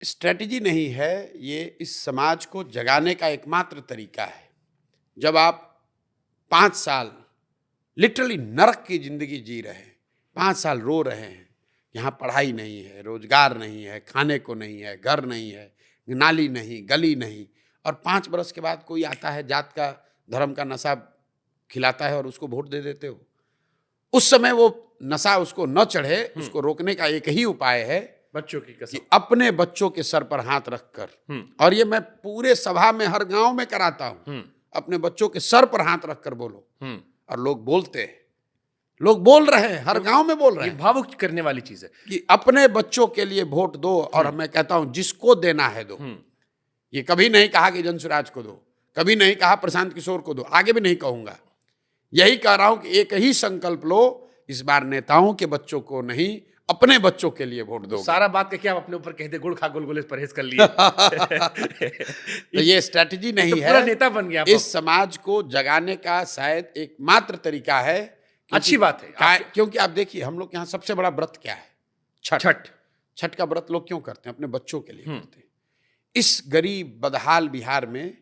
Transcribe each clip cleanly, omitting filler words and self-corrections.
Strategy नहीं है, ये इस समाज को जगाने का एकमात्र तरीका है। जब आप 5 साल लिटरली नरक की जिंदगी जी रहे हैं, 5 साल रो रहे हैं, यहाँ पढ़ाई नहीं है, रोजगार नहीं है, खाने को नहीं है, घर नहीं है, नाली नहीं, गली नहीं, और 5 बरस के बाद कोई आता है, जात का धर्म का नशा खिलाता है और उसको वोट दे देते हो। उस समय वो नशा उसको न चढ़े, उसको रोकने का एक ही उपाय है, बच्चों की कसम, कि अपने बच्चों के सर पर हाथ रखकर, और ये मैं पूरे सभा में हर गांव में कराता हूं, अपने बच्चों के सर पर हाथ रखकर बोलो। और लोग बोलते हैं, लोग बोल रहे हैं, हर गांव में बोल रहे हैं। भावुक करने वाली चीज है कि अपने बच्चों के लिए वोट दो, और मैं कहता हूं जिसको देना है दो। ये कभी नहीं कहा कि जनसुराज को दो, कभी नहीं कहा प्रशांत किशोर को दो, आगे भी नहीं कहूंगा। यही कह रहा हूं कि एक ही संकल्प लो, इस बार नेताओं के बच्चों को नहीं, अपने बच्चों के लिए वोट दो। सारा बात क्या आप अपने ऊपर कहते, गुड़ खा गुलगुले परहेज कर लिए। तो ये स्ट्रेटजी नहीं तो है, पूरा नेता बन गया। इस समाज को जगाने का शायद एकमात्र तरीका है। अच्छी बात है, क्योंकि आप देखिए, हम लोग यहाँ सबसे बड़ा व्रत क्या है? छठ। छठ का व्रत लोग क्यों करते हैं? अपने बच्चों के लिए करते हैं। इस गरीब बदहाल बिहार में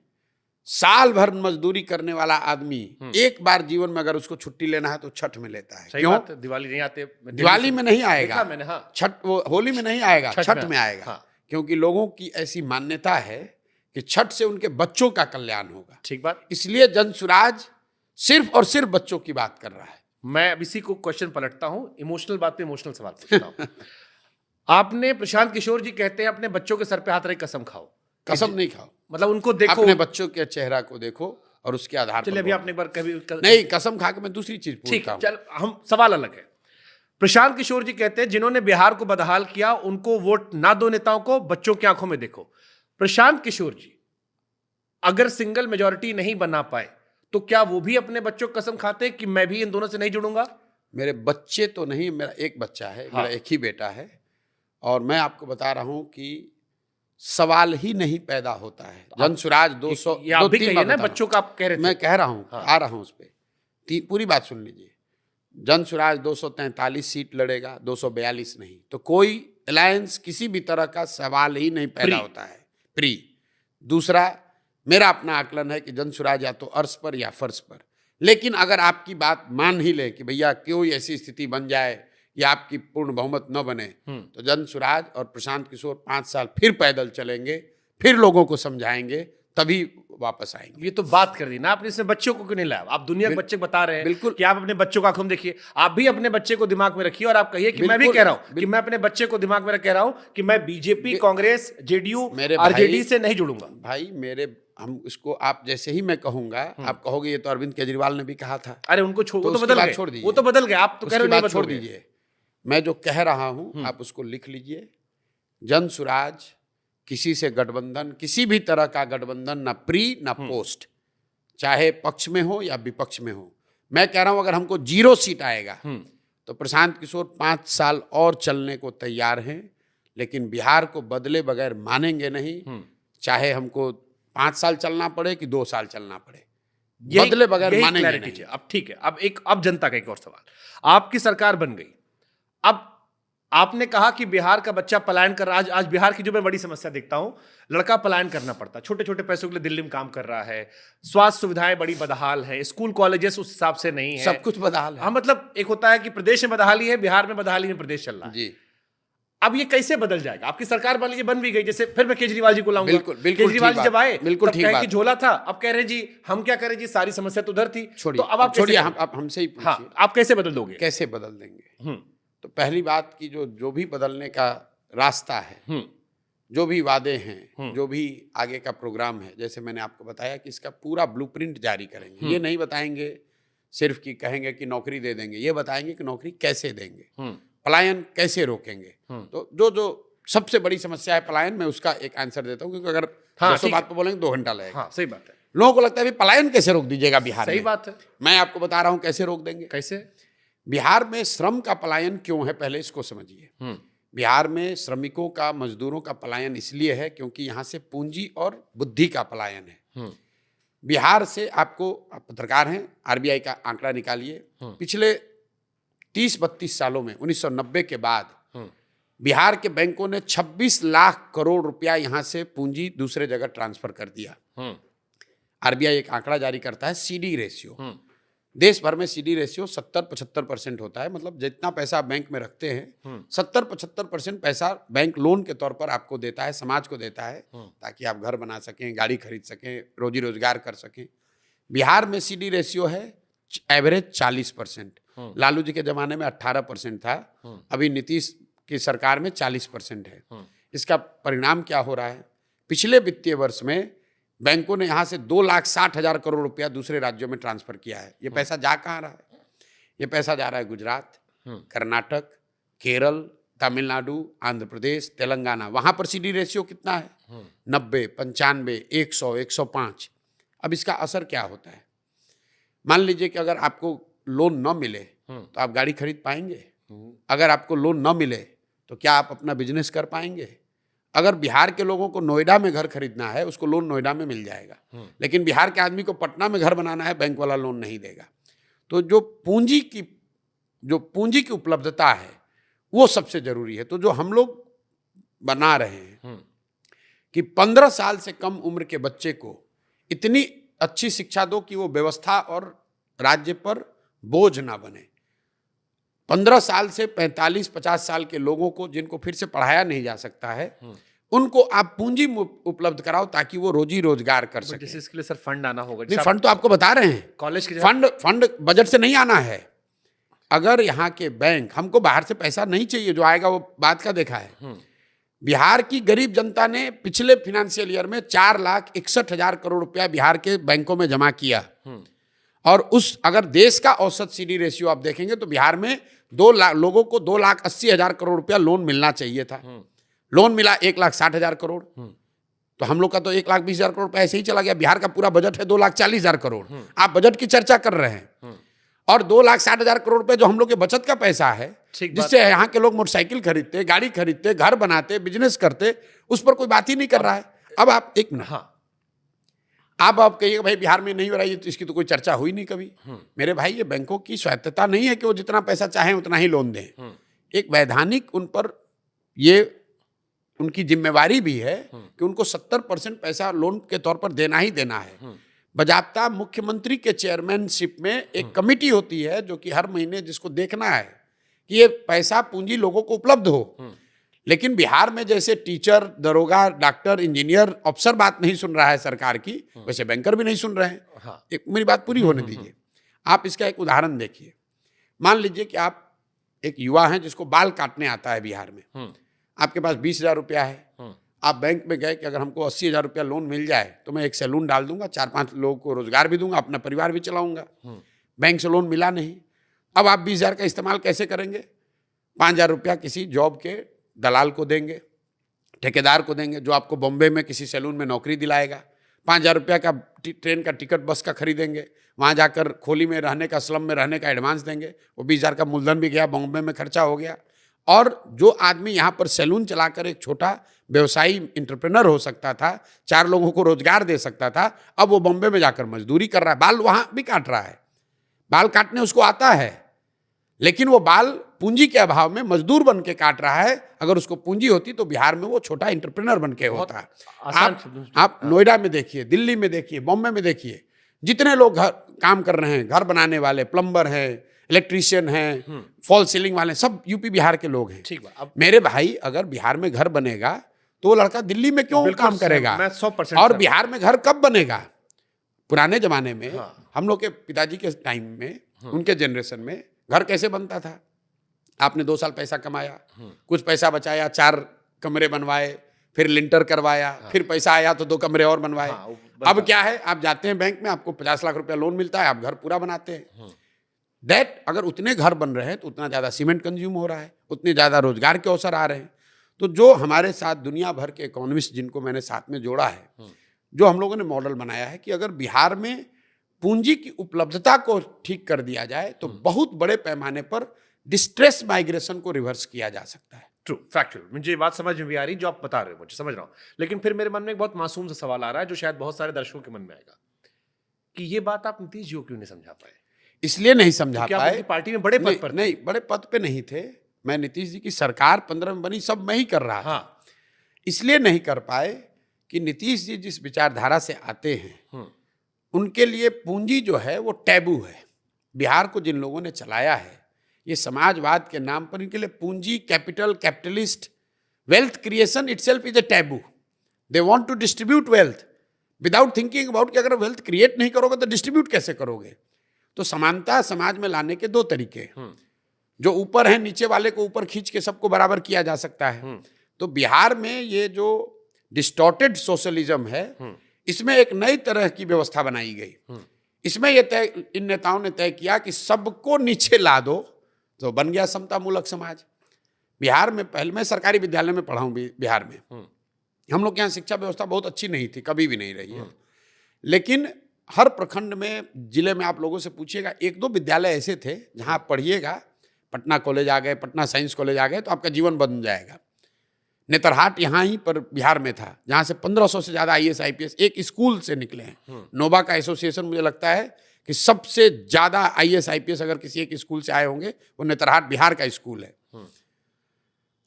साल भर मजदूरी करने वाला आदमी एक बार जीवन में अगर उसको छुट्टी लेना है तो छठ में लेता है। क्यों? दिवाली नहीं आते, दिवाली में नहीं आएगा, मैंने, हाँ। छठ, वो होली में नहीं आएगा, छठ में आएगा। हाँ। क्योंकि लोगों की ऐसी मान्यता है कि छठ से उनके बच्चों का कल्याण होगा। ठीक बात। इसलिए जनसुराज सिर्फ और सिर्फ बच्चों की बात कर रहा है। मैं अब इसी को क्वेश्चन पलटता हूं, इमोशनल बात पे इमोशनल सवाल पूछता हूं। आपने, प्रशांत किशोर जी कहते हैं अपने बच्चों के सर पे हाथ रख कसम खाओ। कसम नहीं खाओ, मतलब उनको देखो, अपने बच्चों के चेहरा को देखो और उसके आधार पर। अभी आपने एक बार कभी नहीं, कसम खा के मैं दूसरी चीज पूछता हूं। चल, हम सवाल अलग है। प्रशांत किशोर जी कहते हैं जिन्होंने बिहार को बदहाल किया उनको वोट ना दो, नेताओं को बच्चों की आंखों में देखो। प्रशांत किशोर जी अगर सिंगल मेजॉरिटी नहीं बना पाए तो क्या वो भी अपने बच्चों को कसम खाते कि मैं भी इन दोनों से नहीं जुड़ूंगा? मेरे बच्चे तो नहीं, मेरा एक बच्चा है। हाँ। मेरा एक ही बेटा है, और मैं आपको बता रहा हूं कि सवाल ही नहीं पैदा होता है। जनसुराज 200 ना बच्चों का आप कह रहे थे, मैं कह रहा हूं। हाँ। आ रहा हूं उस पर, पूरी बात सुन लीजिए। जनसुराज 243 सीट लड़ेगा, 242 नहीं। तो कोई अलायंस किसी भी तरह का सवाल ही नहीं पैदा होता है। प्री दूसरा, मेरा अपना आकलन है कि जनसुराज या तो अर्श पर या फर्श पर। लेकिन अगर आपकी बात मान ही ले कि भैया कोई ऐसी स्थिति बन जाए या आपकी पूर्ण बहुमत न बने, तो जनसुराज और प्रशांत किशोर 5 साल फिर पैदल चलेंगे, फिर लोगों को समझाएंगे, तभी वापस आएंगे। ये तो बात कर दी ना आपने, इसमें बच्चों को क्यों नहीं लाया? आप दुनिया के बच्चे बता रहे हैं बिल्कुल कि आप अपने बच्चों का आंखों देखिए। आप भी अपने बच्चे को दिमाग में रखिए और आप कहिए कि मैं भी कह रहा हूं कि मैं अपने बच्चे को दिमाग में रख कह रहा हूं कि मैं बीजेपी, कांग्रेस, जेडीयू, आरजेडी से नहीं जुड़ूंगा। भाई मेरे, हम इसको आप जैसे ही मैं कहूंगा, आप कहोगे ये तो अरविंद केजरीवाल ने भी कहा था। अरे उनको छोड़ दीजिए, वो तो बदल गए, आप तो कह रहे हैं छोड़ दीजिए। मैं जो कह रहा हूं आप उसको लिख लीजिए। जनसुराज किसी से गठबंधन, किसी भी तरह का गठबंधन, ना प्री ना पोस्ट, चाहे पक्ष में हो या विपक्ष में हो। मैं कह रहा हूं अगर हमको 0 सीट आएगा तो प्रशांत किशोर 5 साल और चलने को तैयार हैं, लेकिन बिहार को बदले बगैर मानेंगे नहीं। चाहे हमको 5 साल चलना पड़े कि 2 साल चलना पड़े, बदले बगैर मानेंगे नहीं। अब ठीक है, अब जनता का एक और सवाल। आपकी सरकार बन गई, अब आपने कहा कि बिहार का बच्चा पलायन कर रहा है। आज बिहार की जो मैं बड़ी समस्या देखता हूं, लड़का पलायन करना पड़ता, छोटे छोटे पैसों के लिए दिल्ली में काम कर रहा है, स्वास्थ्य सुविधाएं बड़ी बदहाल है, स्कूल कॉलेजेस उस हिसाब से नहीं है, सब कुछ बदहाल है। हाँ, मतलब एक होता है कि प्रदेश में बदहाली है, बिहार में बदहाली में प्रदेश चल रहा है जी। अब ये कैसे बदल जाएगा? आपकी सरकार बन भी गई, जैसे फिर मैं केजरीवाल जी को लाऊंगा। बिल्कुल, केजरीवाल जी जब आए बिल्कुल ठीक बात, झोला था, अब कह रहे जी हम क्या करें जी, सारी समस्या तो उधर थी। तो अब आप छोड़िए, आप हमसे ही पूछिए, आप कैसे बदल दोगे? कैसे बदल देंगे? तो पहली बात की जो भी बदलने का रास्ता है, जो भी वादे हैं, जो भी आगे का प्रोग्राम है, जैसे मैंने आपको बताया कि इसका पूरा ब्लूप्रिंट जारी करेंगे। ये नहीं बताएंगे सिर्फ कि कहेंगे कि नौकरी दे देंगे, ये बताएंगे कि नौकरी कैसे देंगे, पलायन कैसे रोकेंगे। तो जो सबसे बड़ी समस्या है पलायन, मैं उसका एक आंसर देता हूँ, क्योंकि अगर 200 बात पर बोलेंगे 2 घंटा लगेगा। सही बात है। लोगों को लगता है पलायन कैसे रोक दीजिएगा बिहार में। सही बात है, मैं आपको बता रहा हूँ कैसे रोक देंगे। कैसे? बिहार में श्रम का पलायन क्यों है, पहले इसको समझिए। बिहार में श्रमिकों का, मजदूरों का पलायन इसलिए है क्योंकि यहाँ से पूंजी और बुद्धि का पलायन है। बिहार से आपको, आप पत्रकार हैं, आरबीआई का आंकड़ा निकालिए, पिछले 30-32 सालों में 1990 के बाद बिहार के बैंकों ने 26 लाख करोड़ रुपया यहां से पूंजी दूसरे जगह ट्रांसफर कर दिया। आरबीआई एक आंकड़ा जारी करता है सीडी रेशियो। देश भर में सीडी रेशियो 70-75% होता है, मतलब जितना पैसा आप बैंक में रखते हैं 70-75% पैसा बैंक लोन के तौर पर आपको देता है, समाज को देता है, ताकि आप घर बना सकें, गाड़ी खरीद सकें, रोजी रोजगार कर सकें। बिहार में सीडी रेशियो है एवरेज 40%। लालू जी के जमाने में 18% था, अभी नीतीश की सरकार में 40% है। इसका परिणाम क्या हो रहा है? पिछले वित्तीय वर्ष में बैंकों ने यहां से 2,60,000 करोड़ रुपया दूसरे राज्यों में ट्रांसफर किया है। ये पैसा जा कहाँ रहा है? ये पैसा जा रहा है गुजरात, कर्नाटक, केरल, तमिलनाडु, आंध्र प्रदेश, तेलंगाना। वहां पर सीडी रेशियो कितना है? 90, 95, 100, 105। अब इसका असर क्या होता है? मान लीजिए कि अगर आपको लोन न मिले तो आप गाड़ी खरीद पाएंगे? अगर आपको लोन न मिले तो क्या आप अपना बिजनेस कर पाएंगे? अगर बिहार के लोगों को नोएडा में घर खरीदना है, उसको लोन नोएडा में मिल जाएगा, लेकिन बिहार के आदमी को पटना में घर बनाना है, बैंक वाला लोन नहीं देगा। तो जो पूंजी की उपलब्धता है वो सबसे जरूरी है। तो जो हम लोग बना रहे हैं कि 15 साल से कम उम्र के बच्चे को इतनी अच्छी शिक्षा दो कि वो व्यवस्था और राज्य पर बोझ ना बने। 15 साल से 45-50 साल के लोगों को, जिनको फिर से पढ़ाया नहीं जा सकता है, उनको आप पूंजी उपलब्ध कराओ ताकि वो रोजी रोजगार कर सके। जैसे इसके लिए सर फंड आना होगा। नहीं, फंड तो आपको बता रहे हैं, कॉलेज के फंड बजट से नहीं आना है। अगर यहाँ के बैंक, हमको बाहर से पैसा नहीं चाहिए, जो आएगा वो बात का देखा है। बिहार की गरीब जनता ने पिछले फाइनेंशियल ईयर में 4,61,000 करोड़ रुपया बिहार के बैंकों में जमा किया। और अगर देश का औसत सीडी रेशियो आप देखेंगे तो बिहार में लोगों को 2,80,000 करोड़ रुपया लोन मिलना चाहिए था। लोन मिला 1,60,000 करोड़। तो हम लोग का तो 1,20,000 करोड़ रुपया ऐसे ही चला गया। बिहार का पूरा बजट है 2,40,000 करोड़। आप बजट की चर्चा कर रहे हैं, और 2,60,000 करोड़ रुपए जो हम लोग के बचत का पैसा है, जिससे यहाँ के लोग मोटरसाइकिल खरीदते, गाड़ी खरीदते, घर बनाते, बिजनेस करते, उस पर कोई बात ही नहीं कर रहा है। अब आप एक मिनट, आप कहिएगा भाई बिहार में नहीं हो रहा है, तो इसकी तो कोई चर्चा हुई नहीं कभी। मेरे भाई, ये बैंकों की स्वायत्तता नहीं है कि वो जितना पैसा चाहें उतना ही लोन दें। एक वैधानिक उन पर ये उनकी जिम्मेवारी भी है कि उनको 70% पैसा लोन के तौर पर देना ही देना है। बजाब्ता मुख्यमंत्री के चेयरमैनशिप में एक कमेटी होती है जो कि हर महीने जिसको देखना है कि ये पैसा पूंजी लोगों को उपलब्ध हो। लेकिन बिहार में जैसे टीचर, दरोगा, डॉक्टर, इंजीनियर, अफसर बात नहीं सुन रहा है सरकार की, वैसे बैंकर भी नहीं सुन रहे हैं। एक मेरी बात पूरी होने दीजिए। आप इसका एक उदाहरण देखिए। मान लीजिए कि आप एक युवा हैं जिसको बाल काटने आता है बिहार में। आपके पास 20,000 रुपया है। आप बैंक में गए कि अगर हमको 80,000 रुपया लोन मिल जाए तो मैं एक सैलून डाल दूंगा, 4-5 लोगों को रोजगार भी दूंगा, अपना परिवार भी चलाऊंगा। बैंक से लोन मिला नहीं। अब आप 20,000 का इस्तेमाल कैसे करेंगे? 5,000 रुपया किसी जॉब के दलाल को देंगे, ठेकेदार को देंगे, जो आपको बॉम्बे में किसी सैलून में नौकरी दिलाएगा। 5,000 रुपया का ट्रेन का टिकट, बस का खरीदेंगे, वहाँ जाकर खोली में रहने का, स्लम में रहने का एडवांस देंगे। वो 20,000 का मूलधन भी गया, बॉम्बे में खर्चा हो गया। और जो आदमी यहाँ पर सैलून चलाकर एक छोटा व्यवसायी इंटरप्रेनर हो सकता था, 4 लोगों को रोजगार दे सकता था, अब वो बॉम्बे में जाकर मजदूरी कर रहा है, बाल वहाँ भी काट रहा है। बाल काटने उसको आता है, लेकिन वो बाल पूंजी के अभाव में मजदूर बन के काट रहा है। अगर उसको पूंजी होती तो बिहार में वो छोटा इंटरप्रेनर बन के होता है। आप नोएडा में देखिए, दिल्ली में देखिए, बॉम्बे में देखिए, जितने लोग काम कर रहे हैं, घर बनाने वाले, प्लम्बर हैं, इलेक्ट्रीशियन हैं, फॉल सीलिंग वाले, सब यूपी बिहार के लोग हैं। ठीक है। मेरे भाई, अगर बिहार में घर बनेगा तो वो लड़का दिल्ली में क्यों काम करेगा? मैं 100% और बिहार में घर कब बनेगा? पुराने जमाने में हम लोग के पिताजी के टाइम में, उनके जनरेशन में घर कैसे बनता था? आपने 2 साल पैसा कमाया, कुछ पैसा बचाया, 4 कमरे बनवाए, फिर लिंटर करवाया, फिर पैसा आया तो 2 कमरे और बनवाए। अब क्या है? आप जाते हैं बैंक में, आपको 50 लाख रुपया लोन मिलता है, आप घर पूरा बनाते हैं। अगर उतने घर बन रहे हैं तो उतना ज़्यादा सीमेंट कंज्यूम हो रहा है, उतने ज़्यादा रोजगार के अवसर आ रहे हैं। तो जो हमारे साथ दुनिया भर के इकोनॉमिस्ट, जिनको मैंने साथ में जोड़ा है, जो हम लोगों ने मॉडल बनाया है कि अगर बिहार में पूंजी की उपलब्धता को ठीक कर दिया जाए तो बहुत बड़े पैमाने पर डिस्ट्रेस माइग्रेशन को रिवर्स किया जा सकता है। True, factual. मुझे ये बात समझ में भी आ रही जो आप बता रहे हो, मुझे समझ रहा हूँ। लेकिन फिर मेरे मन में एक बहुत मासूम सा सवाल आ रहा है जो शायद बहुत सारे दर्शकों के मन में आएगा कि ये बात आप नीतीश जी को क्यों नहीं समझा पाए? इसलिए नहीं समझा पाए, पार्टी में बड़े पद पर नहीं, बड़े पद पे नहीं थे। मैं नीतीश जी की सरकार 15 में बनी, सब मैं ही कर रहा था। हाँ। इसलिए नहीं कर पाए कि नीतीश जी जिस विचारधारा से आते हैं उनके लिए पूंजी जो है वो टैबू है। बिहार को जिन लोगों ने चलाया है, ये समाजवाद के नाम पर इनके लिए पूंजी, capital, capitalist, wealth creation itself is a taboo. They want to distribute wealth without thinking about कि अगर वेल्थ क्रिएट नहीं करोगे तो डिस्ट्रीब्यूट कैसे करोगे। तो समानता समाज में लाने के दो तरीके हैं। जो ऊपर है नीचे वाले को ऊपर खींच के सबको बराबर किया जा सकता है। तो बिहार में ये जो डिस्टॉर्टेड सोशलिज्म है, इसमें एक नई तरह की व्यवस्था बनाई गई। इसमें ये तय, इन नेताओं ने तय किया कि सबको नीचे ला दो, तो बन गया समतामूलक समाज। बिहार में पहले, मैं सरकारी विद्यालय में पढ़ा हूँ बिहार में, हम लोग के यहाँ शिक्षा व्यवस्था बहुत अच्छी नहीं थी, कभी भी नहीं रही है। लेकिन हर प्रखंड में, जिले में आप लोगों से पूछिएगा, एक दो विद्यालय ऐसे थे जहाँ आप पढ़िएगा, पटना कॉलेज आ गए, पटना साइंस कॉलेज आ गए, तो आपका जीवन बदल जाएगा। नेतरहाट यहाँ ही पर बिहार में था, जहाँ से 1500 से ज़्यादा IAS IPS एक स्कूल से निकले हैं। नोबा का एसोसिएशन, मुझे लगता है कि सबसे ज़्यादा IAS IPS अगर किसी एक स्कूल से आए होंगे, वो नेतरहाट बिहार का स्कूल है।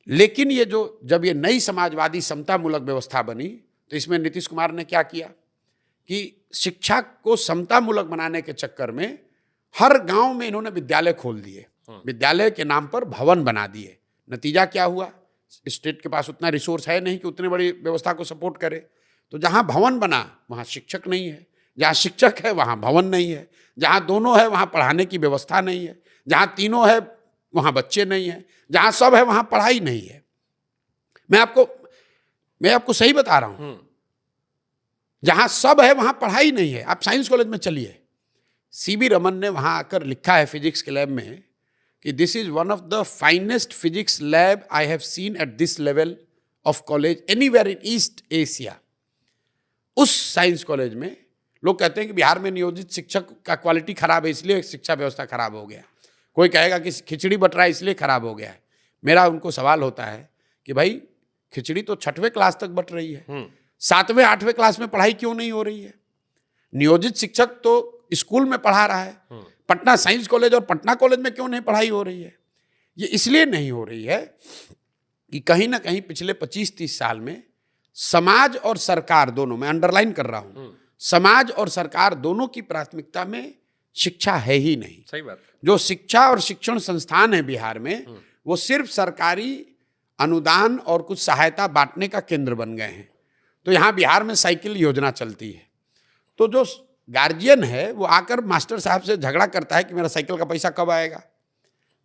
लेकिन ये जो जब ये नई समाजवादी समतामूलक व्यवस्था बनी, तो इसमें नीतीश कुमार ने क्या किया कि शिक्षा को समतामूलक बनाने के चक्कर में हर गांव में इन्होंने विद्यालय खोल दिए, विद्यालय के नाम पर भवन बना दिए। नतीजा क्या हुआ, स्टेट के पास उतना रिसोर्स है नहीं कि उतनी बड़ी व्यवस्था को सपोर्ट करे। तो जहां भवन बना वहां शिक्षक नहीं है, जहां शिक्षक है वहां भवन नहीं है, जहां दोनों है वहां पढ़ाने की व्यवस्था नहीं है, जहां तीनों है वहां बच्चे नहीं है, जहां सब है वहां पढ़ाई नहीं है। मैं आपको सही बता रहा हूं, जहां सब है वहां पढ़ाई नहीं है। आप साइंस कॉलेज में चलिए, CB रमन ने वहां आकर लिखा है फिजिक्स के लैब में कि this is one of the finest physics lab I have seen at this level of college anywhere in east Asia. उस साइंस कॉलेज में लोग कहते हैं कि बिहार में नियोजित शिक्षक का क्वालिटी खराब है, इसलिए शिक्षा व्यवस्था खराब हो गया। कोई कहेगा कि खिचड़ी बट रहा है इसलिए खराब हो गया है। मेरा उनको सवाल होता है कि भाई खिचड़ी तो 6वीं क्लास तक बट रही है, 7वें 8वें क्लास में पढ़ाई क्यों नहीं हो रही है? नियोजित शिक्षक तो स्कूल में पढ़ा रहा है, पटना साइंस कॉलेज और पटना कॉलेज में क्यों नहीं पढ़ाई हो रही है? ये इसलिए नहीं हो रही है कि कहीं ना कहीं पिछले 25-30 साल में समाज और सरकार दोनों, मैं अंडरलाइन कर रहा हूं, समाज और सरकार दोनों की प्राथमिकता में शिक्षा है ही नहीं। सही बात। जो शिक्षा और शिक्षण संस्थान है बिहार में, वो सिर्फ सरकारी अनुदान और कुछ सहायता बांटने का केंद्र बन गए हैं। तो यहाँ बिहार में साइकिल योजना चलती है, तो जो गार्जियन है वो आकर मास्टर साहब से झगड़ा करता है कि मेरा साइकिल का पैसा कब आएगा,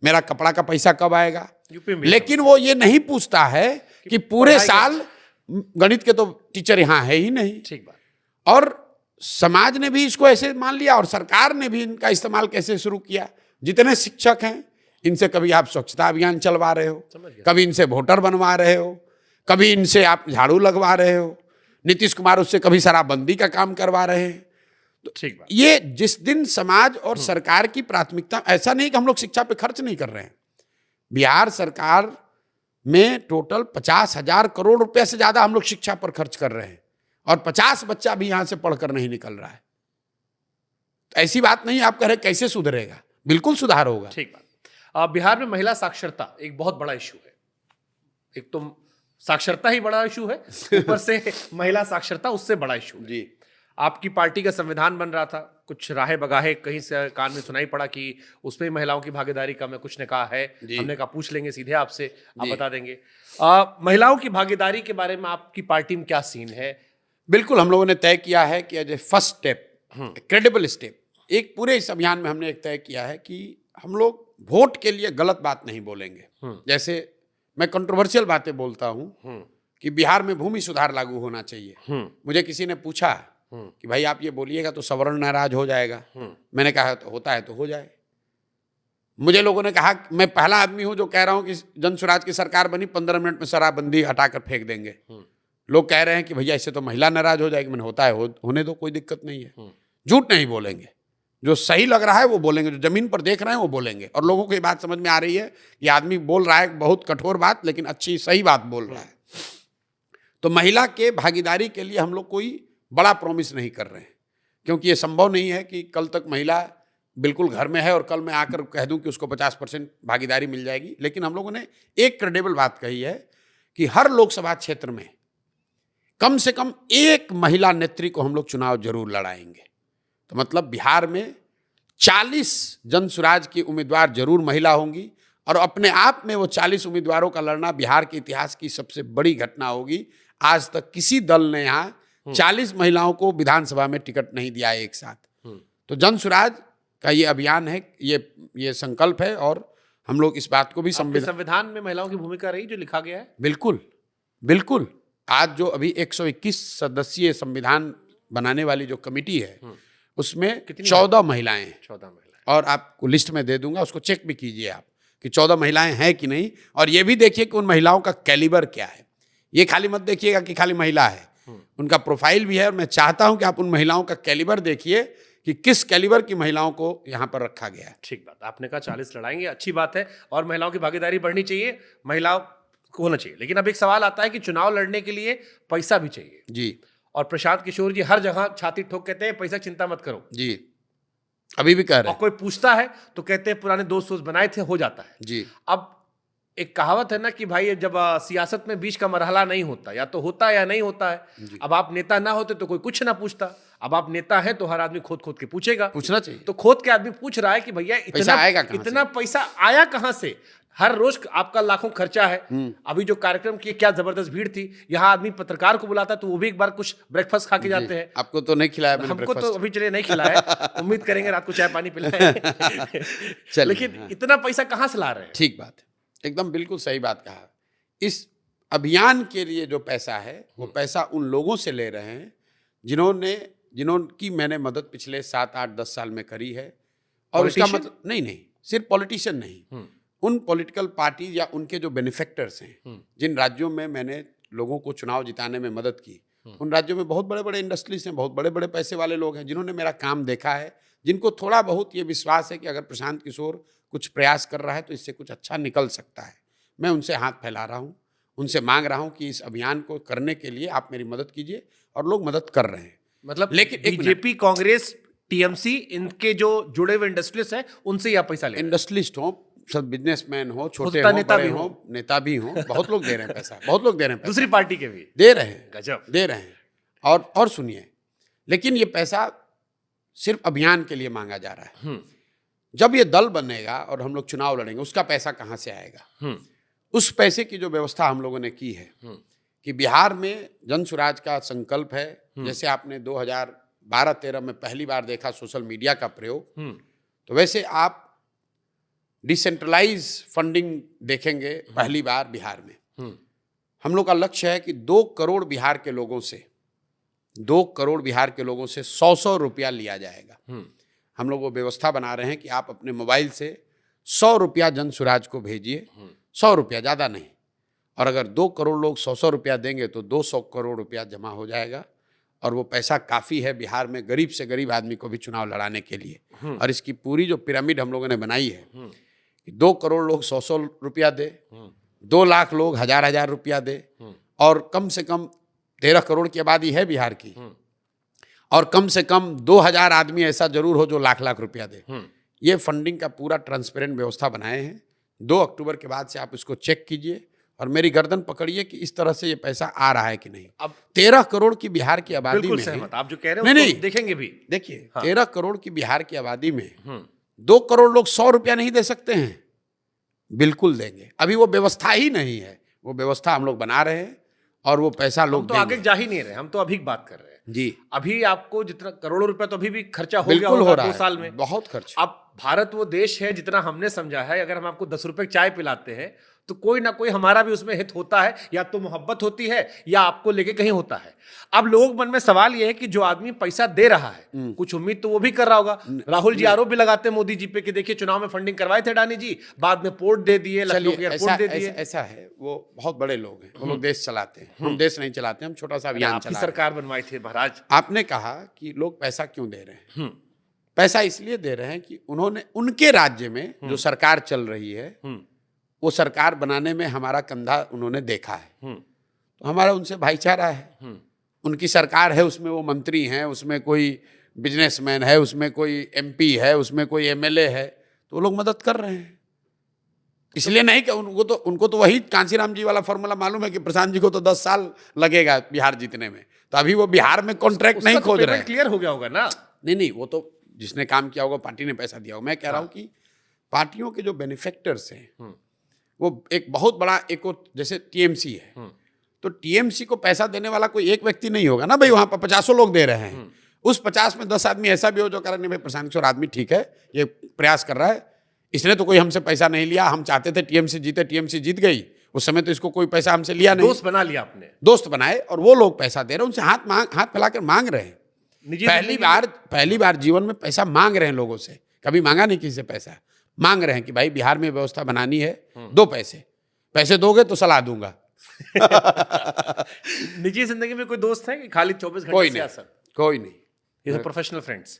मेरा कपड़ा का पैसा कब आएगा। लेकिन वो ये नहीं पूछता है कि पूरे साल गणित के तो टीचर यहाँ है ही नहीं। ठीक बात। और समाज ने भी इसको ऐसे मान लिया और सरकार ने भी इनका इस्तेमाल कैसे शुरू किया। जितने शिक्षक हैं, इनसे कभी आप स्वच्छता अभियान चलवा रहे हो, कभी इनसे वोटर बनवा रहे हो, कभी इनसे आप झाड़ू लगवा रहे हो, नीतीश कुमार उससे कभी शराबबंदी का काम करवा रहे हैं। तो ठीक बात। ये जिस दिन समाज और सरकार की प्राथमिकता, ऐसा नहीं कि हम लोग शिक्षा पे खर्च नहीं कर रहे हैं। बिहार सरकार में टोटल 50,000 करोड़ रुपए से ज्यादा हम लोग शिक्षा पर खर्च कर रहे हैं और 50 बच्चा भी यहां से पढ़कर नहीं निकल रहा है। तो ऐसी बात नहीं आप कह रहे कैसे सुधरेगा, बिल्कुल सुधार होगा। ठीक बात। बिहार में महिला साक्षरता एक बहुत बड़ा इशू है। एक तो साक्षरता ही बड़ा इशू है, ऊपर से महिला साक्षरता उससे बड़ा इशू है। जी। आपकी पार्टी का संविधान बन रहा था, कुछ राहे बगाहे कहीं से कान में सुनाई पड़ा कि उसमें महिलाओं की भागीदारी कम है, कुछ ने कहा है। हमने कहा पूछ लेंगे सीधे आपसे, आप बता देंगे महिलाओं की भागीदारी के बारे में आपकी पार्टी में क्या सीन है? बिल्कुल, हम लोगों ने तय किया है कि as a first step, credible step, एक पूरे इस अभियान में हमने एक तय किया है कि हम लोग वोट के लिए गलत बात नहीं बोलेंगे। जैसे मैं कंट्रोवर्शियल बातें बोलता हूं कि बिहार में भूमि सुधार लागू होना चाहिए। मुझे किसी ने पूछा कि भाई आप ये बोलिएगा तो सवर्ण नाराज हो जाएगा। मैंने कहा तो होता है तो हो जाए। मुझे लोगों ने कहा, मैं पहला आदमी हूं जो कह रहा हूं कि जन स्वराज की सरकार बनी 15 मिनट में शराबबंदी हटाकर फेंक देंगे। लोग कह रहे हैं कि भैया इससे तो महिला नाराज हो जाएगी। मैंने होता है होने दो, कोई दिक्कत नहीं है। झूठ नहीं बोलेंगे, जो सही लग रहा है वो बोलेंगे, जो जमीन पर देख रहे हैं वो बोलेंगे। और लोगों को ये बात समझ में आ रही है कि आदमी बोल रहा है बहुत कठोर बात, लेकिन अच्छी सही बात बोल रहा है। तो महिला के भागीदारी के लिए हम लोग कोई बड़ा प्रॉमिस नहीं कर रहे हैं, क्योंकि ये संभव नहीं है कि कल तक महिला बिल्कुल घर में है और कल मैं आकर कह दूं कि उसको 50% भागीदारी मिल जाएगी, लेकिन हम लोगों ने एक क्रेडिबल बात कही है कि हर लोकसभा क्षेत्र में कम से कम एक महिला नेत्री को हम लोग चुनाव जरूर लड़ाएंगे। तो मतलब बिहार में 40 जन सुराज की उम्मीदवार जरूर महिला होंगी और अपने आप में वो 40 उम्मीदवारों का लड़ना बिहार के इतिहास की सबसे बड़ी घटना होगी। आज तक किसी दल ने यहाँ 40 महिलाओं को विधानसभा में टिकट नहीं दिया है एक साथ। तो जन सुराज का ये अभियान है, ये संकल्प है और हम लोग इस बात को भी संविधान में महिलाओं की भूमिका रही जो लिखा गया है। बिल्कुल बिल्कुल। आज जो अभी 121 सदस्यीय संविधान बनाने वाली जो कमेटी है उसमें 14 महिलाएं हैं। 14 महिलाएं, और आपको लिस्ट में दे दूंगा, उसको चेक भी कीजिए आप कि 14 महिलाएं हैं कि नहीं। और ये भी देखिए कि उन महिलाओं का कैलिबर क्या है। ये खाली मत देखिएगा कि खाली महिला है, उनका प्रोफाइल भी है। और मैं चाहता हूं कि आप उन महिलाओं का कैलिबर देखिए कि किस कैलिबर की महिलाओं को यहाँ पर रखा गया है। ठीक बात, आपने कहा 40 लड़ाएंगे, अच्छी बात है और महिलाओं की भागीदारी बढ़नी चाहिए, महिलाओं को होना चाहिए। लेकिन अब एक सवाल आता है कि चुनाव लड़ने के लिए पैसा भी चाहिए जी। और प्रशांत किशोर जी हर जगह छाती ठोक कहते हैं पैसा चिंता मत करो जी, अभी भी कह रहे और हैं। कोई पूछता है तो कहते हैं पुराने दोस्त बनाए थे, हो जाता है जी। अब एक कहावत है ना कि भाई जब सियासत में बीच का मरहला नहीं होता, या तो होता है या नहीं होता है। अब आप नेता ना होते तो कोई कुछ ना पूछता, अब आप नेता है तो हर आदमी खोद खोद के पूछेगा, पूछना चाहिए। तो खोद के आदमी पूछ रहा है कि भैया इतना पैसा आया कहां से। हर रोज आपका लाखों खर्चा है। अभी जो कार्यक्रम की क्या जबरदस्त भीड़ थी, यहाँ आदमी पत्रकार को बुलाता तो वो भी एक बार कुछ ब्रेकफास्ट खा के जाते हैं। आपको तो नहीं खिलाया मैंने, हमको तो अभी चलिए नहीं खिलाया, उम्मीद करेंगे रात को चाय पानी पिलाएं। लेकिन इतना पैसा कहां से ला रहे हैं? ठीक बात है, एकदम बिल्कुल सही बात कहा। इस अभियान के लिए जो पैसा है वो पैसा उन लोगों से ले रहे हैं जिन्होंने मैंने मदद पिछले 7, 8, 10 साल में करी है। और उसका मतलब नहीं सिर्फ पॉलिटिशियन नहीं, उन पॉलिटिकल पार्टी या उनके जो बेनिफेक्टर्स हैं, जिन राज्यों में मैंने लोगों को चुनाव जिताने में मदद की, उन राज्यों में बहुत बड़े बड़े इंडस्ट्रीज हैं, बहुत बड़े बड़े पैसे वाले लोग हैं जिन्होंने मेरा काम देखा है, जिनको थोड़ा बहुत ये विश्वास है कि अगर प्रशांत किशोर कुछ प्रयास कर रहा है तो इससे कुछ अच्छा निकल सकता है। मैं उनसे हाथ फैला रहा हूँ, उनसे मांग रहा हूँ कि इस अभियान को करने के लिए आप मेरी मदद कीजिए, और लोग मदद कर रहे हैं। मतलब लेकिन बीजेपी, कांग्रेस, टीएमसी, इनके जो जुड़े हुए इंडस्ट्रियलिस्ट हैं उनसे या पैसा ले, इंडस्ट्रियलिस्ट हो, सब बिजनेसमैन हो, छोटे हो, बड़े हो, नेता भी हो, बहुत लोग दे रहे हैं पैसा, बहुत लोग दे रहे हैं पैसा, दूसरी पार्टी के भी दे रहे हैं, गजब दे रहे हैं। और सुनिए, लेकिन ये पैसा सिर्फ अभियान के लिए मांगा जा रहा है। जब ये दल बनेगा और हम लोग चुनाव लड़ेंगे, उसका पैसा कहाँ से आएगा? उस पैसे की जो व्यवस्था हम लोगों ने की है कि बिहार में जन सुराज का संकल्प है। जैसे आपने 2012-13 में पहली बार देखा सोशल मीडिया का प्रयोग, तो वैसे आप डिसेंट्रलाइज फंडिंग देखेंगे पहली बार बिहार में। हम लोग का लक्ष्य है कि 2 करोड़ बिहार के लोगों से 100 रुपया लिया जाएगा। हम लोग वो व्यवस्था बना रहे हैं कि आप अपने मोबाइल से 100 रुपया जन सुराज को भेजिए, 100 रुपया, ज़्यादा नहीं। और अगर 2 करोड़ लोग 100 रुपया देंगे तो 200 करोड़ रुपया जमा हो जाएगा। और वो पैसा काफ़ी है बिहार में गरीब से गरीब आदमी को भी चुनाव लड़ाने के लिए। और इसकी पूरी जो पिरामिड हम लोगों ने बनाई है कि 2 करोड़ लोग 100 रुपया दे, 2 लाख लोग 1000 रुपया दे, और कम से कम 13 करोड़ की आबादी है बिहार की, और कम से कम 2000 आदमी ऐसा जरूर हो जो लाख रुपया दे। ये फंडिंग का पूरा ट्रांसपेरेंट व्यवस्था बनाए हैं। 2 अक्टूबर के बाद से आप इसको चेक कीजिए और मेरी गर्दन पकड़िए कि इस तरह से ये पैसा आ रहा है कि नहीं। अब 13 करोड़ की बिहार की आबादी में, सहमत आप जो कह रहे हैं नहीं देखेंगे भी। देखिए, 13 करोड़ की बिहार की आबादी में 2 करोड़ लोग 100 रुपया नहीं दे सकते हैं? बिल्कुल देंगे। अभी वो व्यवस्था ही नहीं है, वो व्यवस्था हम लोग बना रहे हैं और वो पैसा लोग तो आगे जा ही नहीं रहे, हम तो अभी बात कर रहे हैं जी। अभी आपको जितना करोड़ों रुपया तो अभी भी खर्चा हो गया हो होगा रहा 2 है, साल में, बहुत खर्च। अब भारत वो देश है, जितना हमने समझा है, अगर हम आपको 10 रुपए चाय पिलाते हैं तो कोई ना कोई हमारा भी उसमें हित होता है, या तो मोहब्बत होती है या आपको लेके कहीं होता है। अब लोग मन में सवाल ये है कि जो आदमी पैसा दे रहा है, कुछ उम्मीद तो वो भी कर रहा होगा। राहुल जी आरोप भी लगाते हैं मोदी जी पे कि देखिए चुनाव में फंडिंग करवाए थे अडानी जी, बाद में पोर्ट दे दिए, लखनऊ के एयरपोर्ट दे दिए। ऐसा है, वो बहुत बड़े लोग हैं, वो लोग देश चलाते हैं, हम देश नहीं चलाते, हम छोटा सा अभियान चला रहे हैं। सरकार बनवाई थी महाराज। आपने कहा कि लोग पैसा क्यों दे रहे हैं? पैसा इसलिए दे रहे हैं कि उन्होंने उनके राज्य में जो सरकार चल रही है, वो सरकार बनाने में हमारा कंधा उन्होंने देखा है। तो हमारा उनसे भाईचारा है। उनकी सरकार है, उसमें वो मंत्री हैं, उसमें कोई बिजनेसमैन है, उसमें कोई एमपी है, उसमें कोई एमएलए है, तो वो लोग मदद कर रहे हैं। इसलिए नहीं कि उनको तो वही कांसीराम जी वाला फॉर्मूला मालूम है कि प्रशांत जी को तो 10 साल लगेगा बिहार जीतने में, तो अभी वो बिहार में कॉन्ट्रैक्ट नहीं खोज रहे हैं। क्लियर हो गया होगा ना? नहीं, वो तो जिसने काम किया होगा पार्टी ने पैसा दिया होगा। मैं कह रहा हूँ कि पार्टियों के जो बेनिफेक्टर्स हैं वो एक बहुत बड़ा एक जैसे टीएमसी है, तो टीएमसी को पैसा देने वाला कोई एक व्यक्ति नहीं होगा ना भाई, वहां पर 50 लोग दे रहे हैं। उस 50 में 10 आदमी ऐसा भी हो जो कह रहे नहीं भाई प्रशांत किशोर आदमी ठीक है, ये प्रयास कर रहा है, इसने तो कोई हमसे पैसा नहीं लिया, हम चाहते थे टीएमसी जीते, टीएमसी जीत गई, उस समय तो इसको कोई पैसा हमसे लिया नहीं। दोस्त बना लिया आपने, दोस्त बनाए, और वो लोग पैसा दे रहे हैं, उनसे हाथ फैलाकर मांग रहे हैं। पहली बार जीवन में पैसा मांग रहे हैं लोगों से, कभी मांगा नहीं किसी से पैसा, मांग रहे हैं कि भाई बिहार में व्यवस्था बनानी है, दो पैसे दोगे तो सलाह दूंगा। निजी जिंदगी में कोई दोस्त है कि खाली 24 घंटे कोई नहीं, कोई नहीं, ये प्रोफेशनल फ्रेंड्स।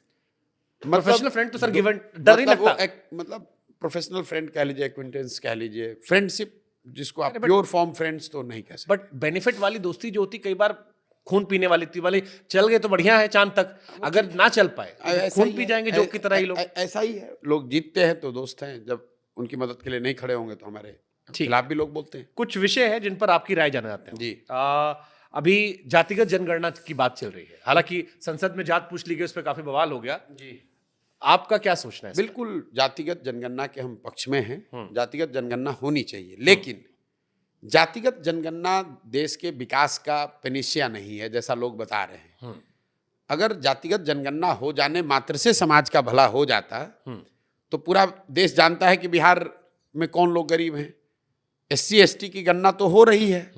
प्रोफेशनल फ्रेंड तो सर गिवन डर नहीं लगता, मतलब प्रोफेशनल फ्रेंड कह लीजिए, एक्विंटेंस कह लीजिए, फ्रेंडशिप जिसको आप प्योर फॉर्म फ्रेंड्स तो नहीं कह सकते। बट बेनिफिट वाली दोस्ती जो होती, कई बार खून पीने वाली थी वाली, चल गए तो बढ़िया है चांद तक, अगर ना चल पाए तो खून पी जाएंगे जोक की तरह ही लोग। ऐसा ही है, लोग जीतते हैं तो दोस्त हैं, जब उनकी मदद के लिए नहीं खड़े होंगे तो हमारे खिलाफ भी लोग बोलते हैं। कुछ विषय है जिन पर आपकी राय जानना चाहते हैं जी। अभी जातिगत जनगणना की बात चल रही है, हालांकि संसद में जात पूछ ली गई, उस पर काफी बवाल हो गया जी, आपका क्या सोचना है? बिल्कुल जातिगत जनगणना के हम पक्ष में हैं, जातिगत जनगणना होनी चाहिए, लेकिन जातिगत जनगणना देश के विकास का पेनिसिया नहीं है जैसा लोग बता रहे हैं। अगर जातिगत जनगणना हो जाने मात्र से समाज का भला हो जाता तो पूरा देश जानता है कि बिहार में कौन लोग गरीब हैं। एससी एसटी की गणना तो हो रही है,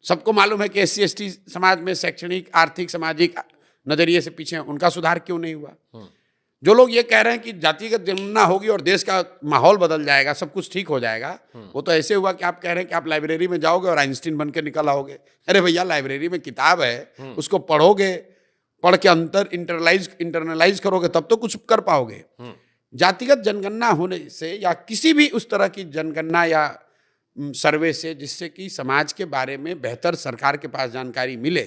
सबको मालूम है कि एससी एसटी समाज में शैक्षणिक, आर्थिक, सामाजिक नजरिए से पीछे हैं, उनका सुधार क्यों नहीं हुआ? जो लोग ये कह रहे हैं कि जातिगत जनगणना होगी और देश का माहौल बदल जाएगा, सब कुछ ठीक हो जाएगा, वो तो ऐसे हुआ कि आप कह रहे हैं कि आप लाइब्रेरी में जाओगे और आइंस्टीन बन के निकल आओगे। अरे भैया, लाइब्रेरी में किताब है, उसको पढ़ोगे, पढ़ के इंटरनलाइज करोगे, तब तो कुछ कर पाओगे। जातिगत जनगणना होने से या किसी भी उस तरह की जनगणना या सर्वे से जिससे कि समाज के बारे में बेहतर सरकार के पास जानकारी मिले,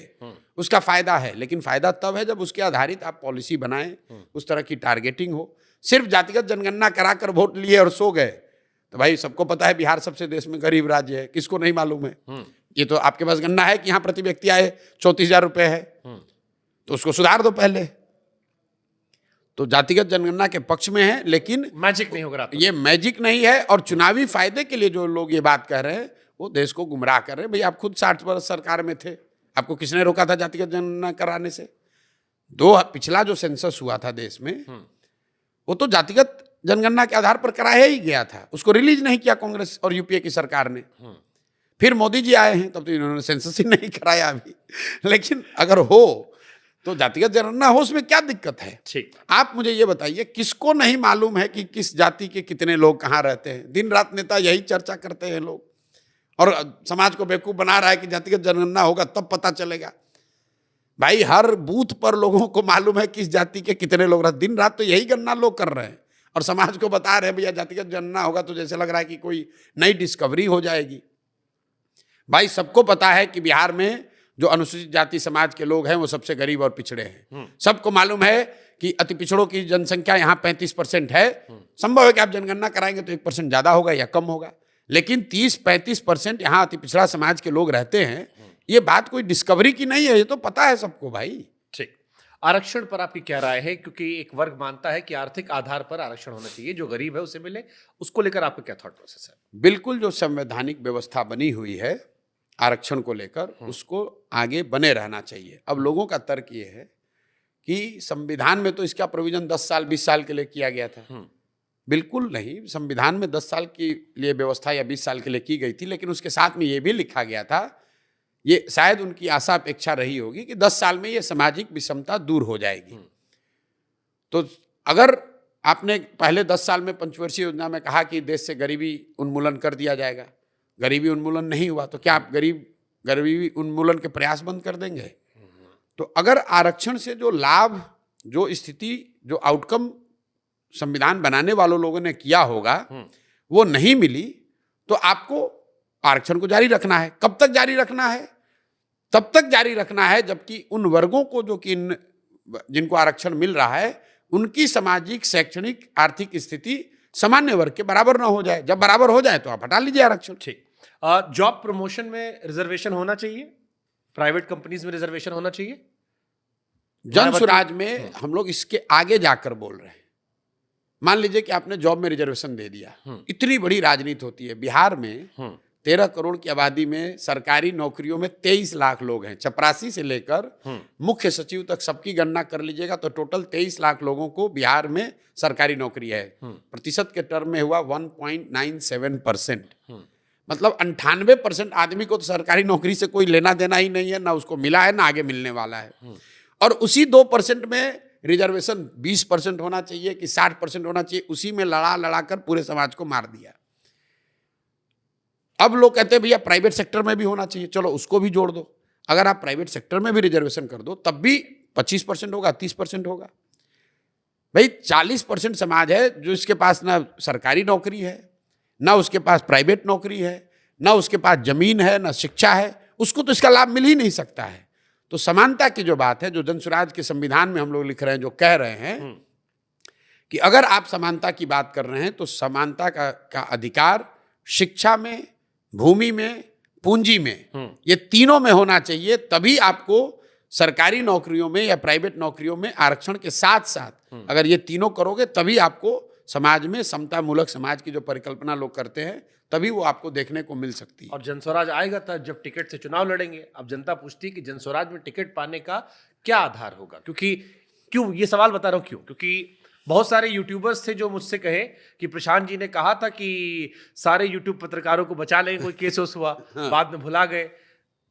उसका फायदा है, लेकिन फायदा तब है जब उसके आधारित आप पॉलिसी बनाएं, उस तरह की टारगेटिंग हो। सिर्फ जातिगत जनगणना कराकर वोट लिए और सो गए तो भाई सबको पता है बिहार सबसे देश में गरीब राज्य है, किसको नहीं मालूम है? ये तो आपके पास गणना है कि यहाँ प्रति व्यक्ति आए 34,000 रुपए है, तो उसको सुधार दो पहले। तो जातिगत जनगणना के पक्ष में है, लेकिन मैजिक नहीं होगा, ये मैजिक नहीं है। और चुनावी फायदे के लिए जो लोग ये बात कह रहे हैं वो देश को गुमराह कर रहे हैं। भाई आप खुद 60 वर्ष सरकार में थे, आपको किसने रोका था जातिगत जनगणना कराने से? पिछला जो सेंसस हुआ था देश में वो तो जातिगत जनगणना के आधार पर कराया ही गया था, उसको रिलीज नहीं किया कांग्रेस और यूपीए की सरकार ने। फिर मोदी जी आए हैं, तब तो इन्होंने सेंसस ही नहीं कराया अभी। लेकिन अगर हो तो जातिगत जनगणना हो, उसमें क्या दिक्कत है? ठीक, आप मुझे ये बताइए, किसको नहीं मालूम है कि किस जाति के कितने लोग कहाँ रहते हैं? दिन रात नेता यही चर्चा करते हैं लोग, और समाज को बेवकूफ बना रहा है कि जातिगत जनगणना होगा तब पता चलेगा। भाई हर बूथ पर लोगों को मालूम है किस जाति के कितने लोग रहते, दिन रात तो यही गणना लोग कर रहे हैं और समाज को बता रहे हैं भैया जातिगत जनगणना होगा, तो जैसे लग रहा है कि कोई नई डिस्कवरी हो जाएगी। भाई सबको पता है कि बिहार में जो अनुसूचित जाति समाज के लोग हैं वो सबसे गरीब और पिछड़े हैं। सबको मालूम है कि अति पिछड़ों की जनसंख्या यहाँ 35% है। संभव है कि आप जनगणना कराएंगे तो 1% ज्यादा होगा या कम होगा, लेकिन 30-35% यहाँ अति पिछड़ा समाज के लोग रहते हैं। ये बात कोई डिस्कवरी की नहीं है, ये तो पता है सबको भाई। ठीक, आरक्षण पर आपकी क्या राय है? क्योंकि एक वर्ग मानता है कि आर्थिक आधार पर आरक्षण होना चाहिए, जो गरीब है उसे मिले, उसको लेकर आपका क्या थॉट प्रोसेस है? बिल्कुल, जो संवैधानिक व्यवस्था बनी हुई है आरक्षण को लेकर, उसको आगे बने रहना चाहिए। अब लोगों का तर्क ये है कि संविधान में तो इसका प्रोविजन 10 साल 20 साल के लिए किया गया था। बिल्कुल नहीं, संविधान में 10 साल के लिए व्यवस्था या 20 साल के लिए की गई थी, लेकिन उसके साथ में ये भी लिखा गया था, ये शायद उनकी आशा अपेक्षा रही होगी कि 10 साल में ये सामाजिक विषमता दूर हो जाएगी। तो अगर आपने पहले 10 साल में पंचवर्षीय योजना में कहा कि देश से गरीबी उन्मूलन कर दिया जाएगा, गरीबी उन्मूलन नहीं हुआ, तो क्या आप गरीबी उन्मूलन के प्रयास बंद कर देंगे? तो अगर आरक्षण से जो लाभ, जो स्थिति, जो आउटकम संविधान बनाने वालों लोगों ने किया होगा वो नहीं मिली, तो आपको आरक्षण को जारी रखना है। कब तक जारी रखना है? तब तक जारी रखना है जबकि उन वर्गों को जो कि जिनको आरक्षण मिल रहा है उनकी सामाजिक, शैक्षणिक, आर्थिक स्थिति सामान्य वर्ग के बराबर ना हो जाए। जब बराबर हो जाए तो आप हटा लीजिए आरक्षण। ठीक। जॉब प्रमोशन में रिजर्वेशन होना चाहिए, प्राइवेट कंपनीज में रिजर्वेशन होना चाहिए। जन स्वराज में हम लोग इसके आगे जाकर बोल रहे हैं। मान लीजिए कि आपने जॉब में रिजर्वेशन दे दिया, इतनी बड़ी राजनीति होती है। बिहार में 13 करोड़ की आबादी में सरकारी नौकरियों में 23 लाख लोग हैं। चपरासी से लेकर मुख्य सचिव तक सबकी गणना कर लीजिएगा तो टोटल 23 लाख लोगों को बिहार में सरकारी नौकरी है। प्रतिशत के टर्म में हुआ 1.97%। मतलब 98% आदमी को तो सरकारी नौकरी से कोई लेना देना ही नहीं है, ना उसको मिला है ना आगे मिलने वाला है। और उसी 2% में रिजर्वेशन 20% होना चाहिए कि 60% होना चाहिए, उसी में लड़ा लड़ा कर पूरे समाज को मार दिया। अब लोग कहते हैं भैया प्राइवेट सेक्टर में भी होना चाहिए, चलो उसको भी जोड़ दो। अगर आप प्राइवेट सेक्टर में भी रिजर्वेशन कर दो तब भी 25% होगा, 30% होगा। भाई 40% समाज है जो इसके पास ना सरकारी नौकरी है, ना उसके पास प्राइवेट नौकरी है, ना उसके पास जमीन है, ना शिक्षा है, उसको तो इसका लाभ मिल ही नहीं सकता है। तो समानता की जो बात है, जो जन स्वराज के संविधान में हम लोग लिख रहे हैं, जो कह रहे हैं कि अगर आप समानता की बात कर रहे हैं तो समानता का अधिकार शिक्षा में, भूमि में, पूंजी में, ये तीनों में होना चाहिए। तभी आपको सरकारी नौकरियों में या प्राइवेट नौकरियों में आरक्षण के साथ साथ अगर ये तीनों करोगे तभी आपको समाज में समता मूलक समाज की जो परिकल्पना लोग करते हैं तभी वो आपको देखने को मिल सकती है। और जनस्वराज आएगा तब जब टिकट से चुनाव लड़ेंगे। अब जनता पूछती है कि जनस्वराज में टिकट पाने का क्या आधार होगा, क्यों ये सवाल बता रहा हूं, क्योंकि बहुत सारे यूट्यूबर्स थे जो मुझसे कहे कि प्रशांत जी ने कहा था कि सारे यूट्यूब पत्रकारों को बचा लेंगे, कोई केस वोस हुआ, बाद में भुला गए।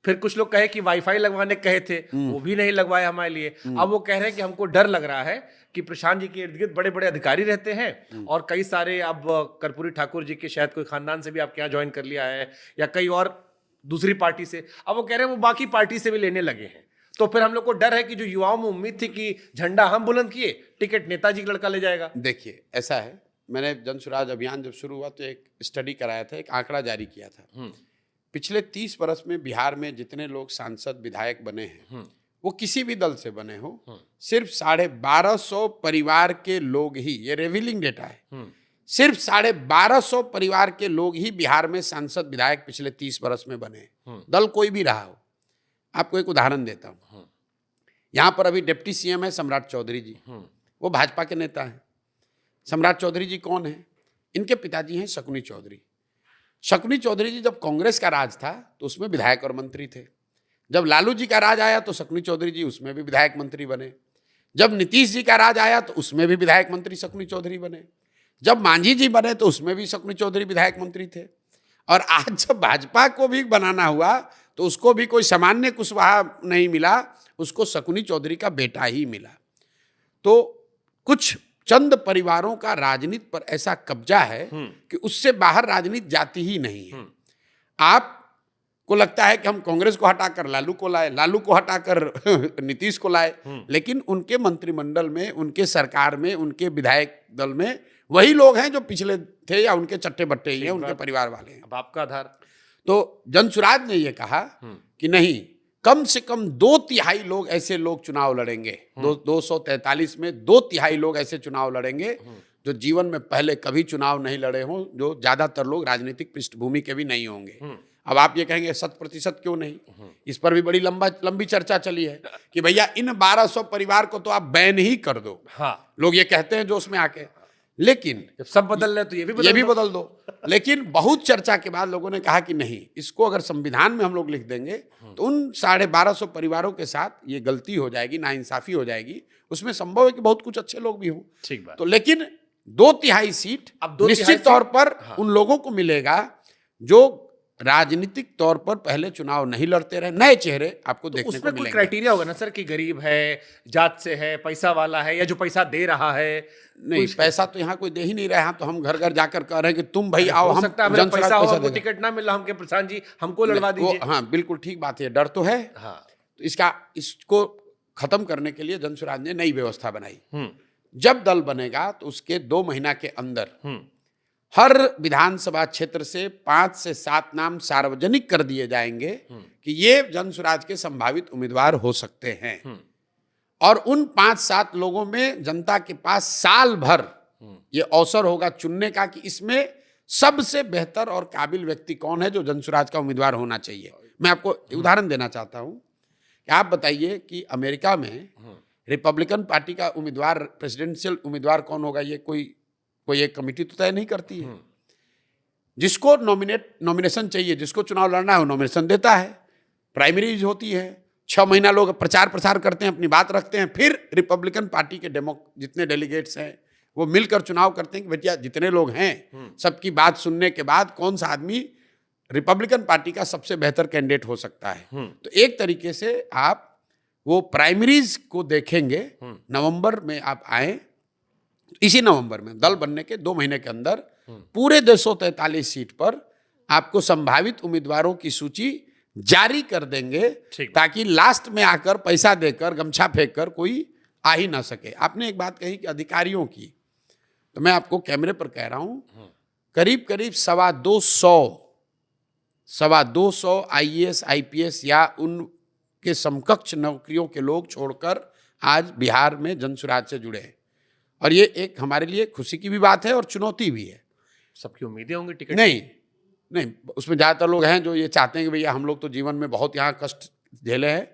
फिर कुछ लोग कहे कि वाईफाई लगवाने कहे थे, वो भी नहीं लगवाए हमारे लिए। अब वो कह रहे हैं कि हमको डर लग रहा है कि प्रशांत जी के इर्द गिर्द बड़े बड़े अधिकारी रहते हैं और कई सारे, अब कर्पूरी ठाकुर जी के शायद कोई खानदान से भी आपके यहाँ ज्वाइन कर लिया है या कई और दूसरी पार्टी से। अब वो कह रहे हैं वो बाकी पार्टी से भी लेने लगे हैं। तो फिर हम लोग को डर है कि जो युवाओं में उम्मीद थी कि झंडा हम बुलंद किए, टिकट नेताजी का लड़का ले जाएगा। देखिए ऐसा है, मैंने जन स्वराज अभियान जब शुरू हुआ तो एक स्टडी कराया था, एक आंकड़ा जारी किया था। पिछले 30 वर्ष में बिहार में जितने लोग सांसद विधायक बने हैं वो किसी भी दल से बने हो, सिर्फ 1250 परिवार के लोग ही, ये रिवीलिंग डेटा है, सिर्फ 1250 परिवार के लोग ही बिहार में सांसद विधायक पिछले 30 वर्ष में बने। दल कोई भी रहा हो। आपको एक उदाहरण देता हूं। यहां पर अभी डिप्टी सीएम है सम्राट चौधरी जी, वो भाजपा के नेता हैं। सम्राट चौधरी जी कौन है? इनके पिताजी हैं शकुनी चौधरी। शकुनी चौधरी जी जब कांग्रेस का राज था तो उसमें विधायक और मंत्री थे। जब लालू जी का राज आया तो शकुनी चौधरी जी उसमें भी विधायक मंत्री बने। जब नीतीश जी का राज आया तो उसमें भी विधायक मंत्री शकुनी चौधरी बने। जब मांझी जी बने तो उसमें भी शकुनी चौधरी विधायक मंत्री थे। और आज जब भाजपा को भी बनाना हुआ तो उसको भी कोई सामान्य कुशवाहा नहीं मिला, उसको शकुनी चौधरी का बेटा ही मिला। तो कुछ चंद परिवारों का राजनीति पर ऐसा कब्जा है कि उससे बाहर राजनीति जाती ही नहीं है। आपको लगता है कि हम कांग्रेस को हटाकर लालू को लाए, लालू को हटाकर नीतीश को लाए, लेकिन उनके मंत्रिमंडल में, उनके सरकार में, उनके विधायक दल में वही लोग हैं जो पिछले थे या उनके चट्टे बट्टे ही हैं, उनके परिवार वाले हैं। अब आपका आधार। तो जन स्वराज ने यह कहा कि नहीं, कम से कम 2/3 लोग ऐसे लोग चुनाव लड़ेंगे। 243 में 2/3 लोग ऐसे चुनाव लड़ेंगे जो जीवन में पहले कभी चुनाव नहीं लड़े हों, जो ज्यादातर लोग राजनीतिक पृष्ठभूमि के भी नहीं होंगे। अब आप ये कहेंगे 100% क्यों नहीं? इस पर भी बड़ी लंबी चर्चा चली है कि भैया इन 1200 परिवार को तो आप बैन ही कर दो। हाँ, लोग ये कहते हैं जो उसमें आके, लेकिन जब सब बदल रहे तो ये भी बदल दो। लेकिन बहुत चर्चा के बाद लोगों ने कहा कि नहीं, इसको अगर संविधान में हम लोग लिख देंगे तो उन 1250 परिवारों के साथ ये गलती हो जाएगी, नाइंसाफी हो जाएगी। उसमें संभव है कि बहुत कुछ अच्छे लोग भी हों, ठीक बात। तो लेकिन 2/3 सीट निश्चित तौर पर उन लोगों को मिलेगा जो राजनीतिक तौर पर पहले चुनाव नहीं लड़ते रहे, नए चेहरे आपको देखने को मिलेंगे। उसमें कोई क्राइटेरिया होगा ना सर कि गरीब है, जात से है, पैसा वाला है, या जो पैसा दे रहा है? नहीं, पैसा तो यहाँ कोई दे ही नहीं रहा है। तो हम घर घर जाकर कह रहे हैं कि तुम भाई आओ, हम पैसा हो, हमको टिकट ना मिला, हमके प्रशांत जी हमको लड़वा दीजिए। हाँ बिल्कुल ठीक बात है, डर तो है। हाँ, तो इसको खत्म करने के लिए जन स्वराज ने नई व्यवस्था बनाई। जब दल बनेगा तो उसके 2 महीना के अंदर हर विधानसभा क्षेत्र से 5 से 7 नाम सार्वजनिक कर दिए जाएंगे कि ये जन स्वराज के संभावित उम्मीदवार हो सकते हैं। और उन 5-7 लोगों में जनता के पास साल भर ये अवसर होगा चुनने का कि इसमें सबसे बेहतर और काबिल व्यक्ति कौन है जो जनसुराज का उम्मीदवार होना चाहिए। मैं आपको उदाहरण देना चाहता हूं कि आप बताइए कि अमेरिका में रिपब्लिकन पार्टी का उम्मीदवार, प्रेसिडेंशियल उम्मीदवार कौन होगा, ये कोई एक कमेटी तो तय नहीं करती है। जिसको नॉमिनेशन चाहिए, जिसको चुनाव लड़ना है, वो नॉमिनेशन देता है, प्राइमरीज होती है, 6 महीना लोग प्रचार प्रसार करते हैं, अपनी बात रखते हैं, फिर रिपब्लिकन पार्टी के जितने डेलीगेट्स हैं वो मिलकर चुनाव करते हैं कि भैया जितने लोग हैं सबकी बात सुनने के बाद कौन सा आदमी रिपब्लिकन पार्टी का सबसे बेहतर कैंडिडेट हो सकता है। तो एक तरीके से आप वो प्राइमरीज को देखेंगे। नवंबर में आप आए, इसी नवंबर में दल बनने के 2 महीने के अंदर पूरे 243 सीट पर आपको संभावित उम्मीदवारों की सूची जारी कर देंगे, ताकि लास्ट में आकर पैसा देकर गमछा फेंक कर कोई आ ही ना सके। आपने एक बात कही कि अधिकारियों की, तो मैं आपको कैमरे पर कह रहा हूं, करीब करीब 225 आईएएस आईपीएस या उनके समकक्ष नौकरियों के लोग छोड़कर आज बिहार में जनसुराज से जुड़े हैं। और ये एक हमारे लिए खुशी की भी बात है और चुनौती भी है। सबकी उम्मीदें होंगी टिकट? नहीं, उसमें ज़्यादातर लोग हैं जो ये चाहते हैं कि भैया हम लोग तो जीवन में बहुत यहाँ कष्ट झेले हैं,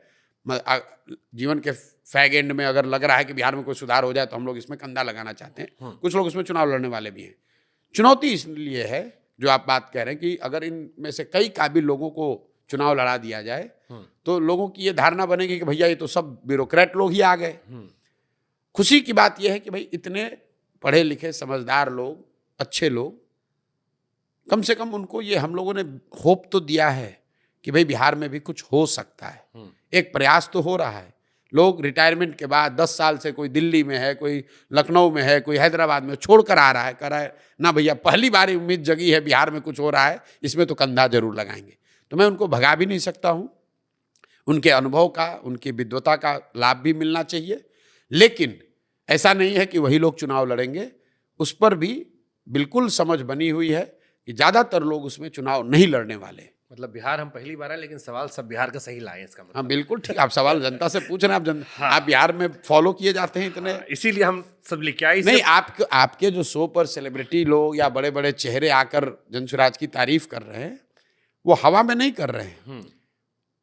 जीवन के फैग एंड में अगर लग रहा है कि बिहार में कोई सुधार हो जाए तो हम लोग इसमें कंधा लगाना चाहते हैं। कुछ लोग इसमें चुनाव लड़ने वाले भी हैं। चुनौती इसलिए है जो आप बात कह रहे हैं कि अगर इनमें से कई काबिल लोगों को चुनाव लड़ा दिया जाए तो लोगों की ये धारणा बनेगी कि भैया ये तो सब ब्यूरोक्रेट लोग ही आ गए। खुशी की बात यह है कि भाई इतने पढ़े लिखे समझदार लोग, अच्छे लोग, कम से कम उनको ये हम लोगों ने होप तो दिया है कि भाई बिहार में भी कुछ हो सकता है। एक प्रयास तो हो रहा है। लोग रिटायरमेंट के बाद 10 साल से कोई दिल्ली में है, कोई लखनऊ में है, कोई हैदराबाद में छोड़कर आ रहा है, कह रहा है ना भैया पहली बार उम्मीद जगी है, बिहार में कुछ हो रहा है, इसमें तो कंधा जरूर लगाएंगे। तो मैं उनको भगा भी नहीं सकता हूँ। उनके अनुभव का, उनकी विद्वता का लाभ भी मिलना चाहिए, लेकिन ऐसा नहीं है कि वही लोग चुनाव लड़ेंगे। उस पर भी बिल्कुल समझ बनी हुई है कि ज़्यादातर लोग उसमें चुनाव नहीं लड़ने वाले। मतलब बिहार हम पहली बार है, लेकिन सवाल सब बिहार का सही लाए इसका मतलब। हाँ बिल्कुल ठीक, आप सवाल जनता से पूछ रहे हैं। आप बिहार में फॉलो किए जाते हैं इतने, इसीलिए हम सब लेके आए। नहीं, आपके जो शो पर सेलिब्रिटी लोग या बड़े बड़े चेहरे आकर जनसुराज की तारीफ कर रहे हैं, वो हवा में नहीं कर रहे हैं।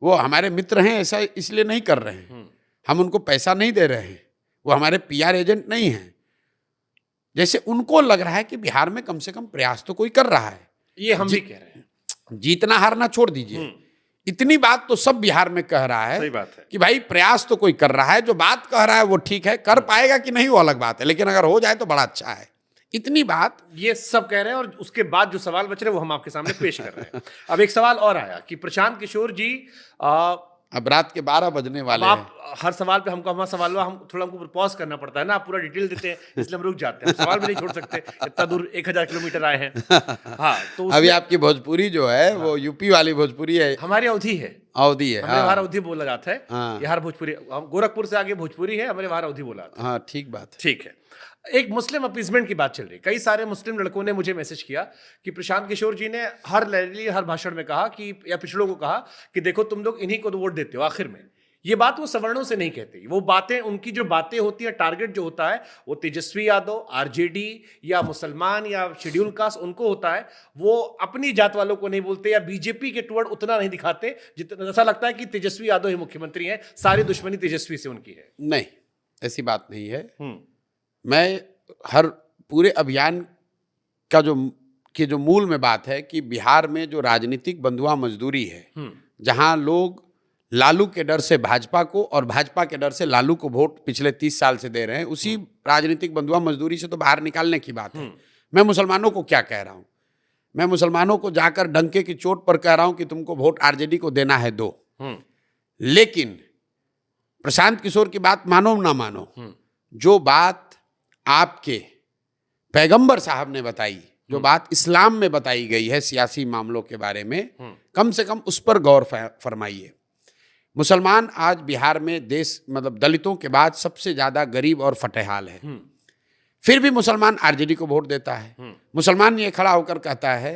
वो हमारे मित्र हैं ऐसा इसलिए नहीं कर रहे हैं। हम उनको पैसा नहीं दे रहे हैं, वो हमारे पीआर एजेंट नहीं हैं। जैसे उनको लग रहा है कि बिहार में कम से कम प्रयास तो कोई कर रहा है। ये हम भी कह रहे हैं। जीतना हारना छोड़ दीजिए, इतनी बात तो सब बिहार में कह रहा है। सही बात है कि भाई प्रयास तो कोई कर रहा है। जो बात कह रहा है वो ठीक है, कर पाएगा कि नहीं वो अलग बात है, लेकिन अगर हो जाए तो बड़ा अच्छा है। इतनी बात ये सब कह रहे हैं। और उसके बाद जो सवाल बच रहे हैं वो हम आपके सामने पेश कर रहे हैं। अब एक सवाल और आया कि प्रशांत किशोर जी, अब रात के 12 बजने वाले हैं। आप हर सवाल पे हमको हमको पॉज करना पड़ता है ना, आप पूरा डिटेल देते हैं, इसलिए हम रुक जाते हैं। सवाल भी नहीं छोड़ सकते, इतना दूर 1000 किलोमीटर आए हैं। हाँ, तो अभी आपकी भोजपुरी जो है वो यूपी वाली भोजपुरी है, हमारी अवधि है। हमारे वहां अवधि बोला जाता है। यहाँ भोजपुरी, गोरखपुर से आगे भोजपुरी है, हमारे वहां अवधि बोला जाता है। हाँ ठीक बात, ठीक है। एक मुस्लिम अपीजमेंट की बात चल रही है। कई सारे मुस्लिम लड़कों ने मुझे मैसेज किया कि प्रशांत किशोर जी ने हर रैली, हर भाषण में कहा कि, या पिछड़ों को कहा कि देखो तुम लोग इन्हीं को तो वोट देते हो आखिर में। ये बात वो सवर्णों से नहीं कहते। वो बातें, उनकी जो बातें होती है, टारगेट जो होता है वो तेजस्वी यादव, आरजेडी या मुसलमान या शेड्यूल कास्ट उनको होता है। वो अपनी जात वालों को नहीं बोलते या बीजेपी के टुवर्ड उतना नहीं दिखाते जितना ऐसा लगता है कि तेजस्वी यादव ही मुख्यमंत्री हैं, सारी दुश्मनी तेजस्वी से उनकी है। नहीं, ऐसी बात नहीं है। मैं हर पूरे अभियान का जो मूल में बात है कि बिहार में जो राजनीतिक बंधुआ मजदूरी है, जहां लोग लालू के डर से भाजपा को और भाजपा के डर से लालू को वोट पिछले 30 साल से दे रहे हैं, उसी राजनीतिक बंधुआ मजदूरी से तो बाहर निकालने की बात है। मैं मुसलमानों को क्या कह रहा हूं? मैं मुसलमानों को जाकर डंके की चोट पर कह रहा हूं कि तुमको वोट आरजेडी को देना है, दो। लेकिन प्रशांत किशोर की बात मानो ना मानो, जो बात आपके पैगंबर साहब ने बताई, जो बात इस्लाम में बताई गई है सियासी मामलों के बारे में, कम से कम उस पर गौर फरमाइए। मुसलमान आज बिहार में मतलब दलितों के बाद सबसे ज्यादा गरीब और फटेहाल है। फिर भी मुसलमान आरजेडी को वोट देता है। मुसलमान ये खड़ा होकर कहता है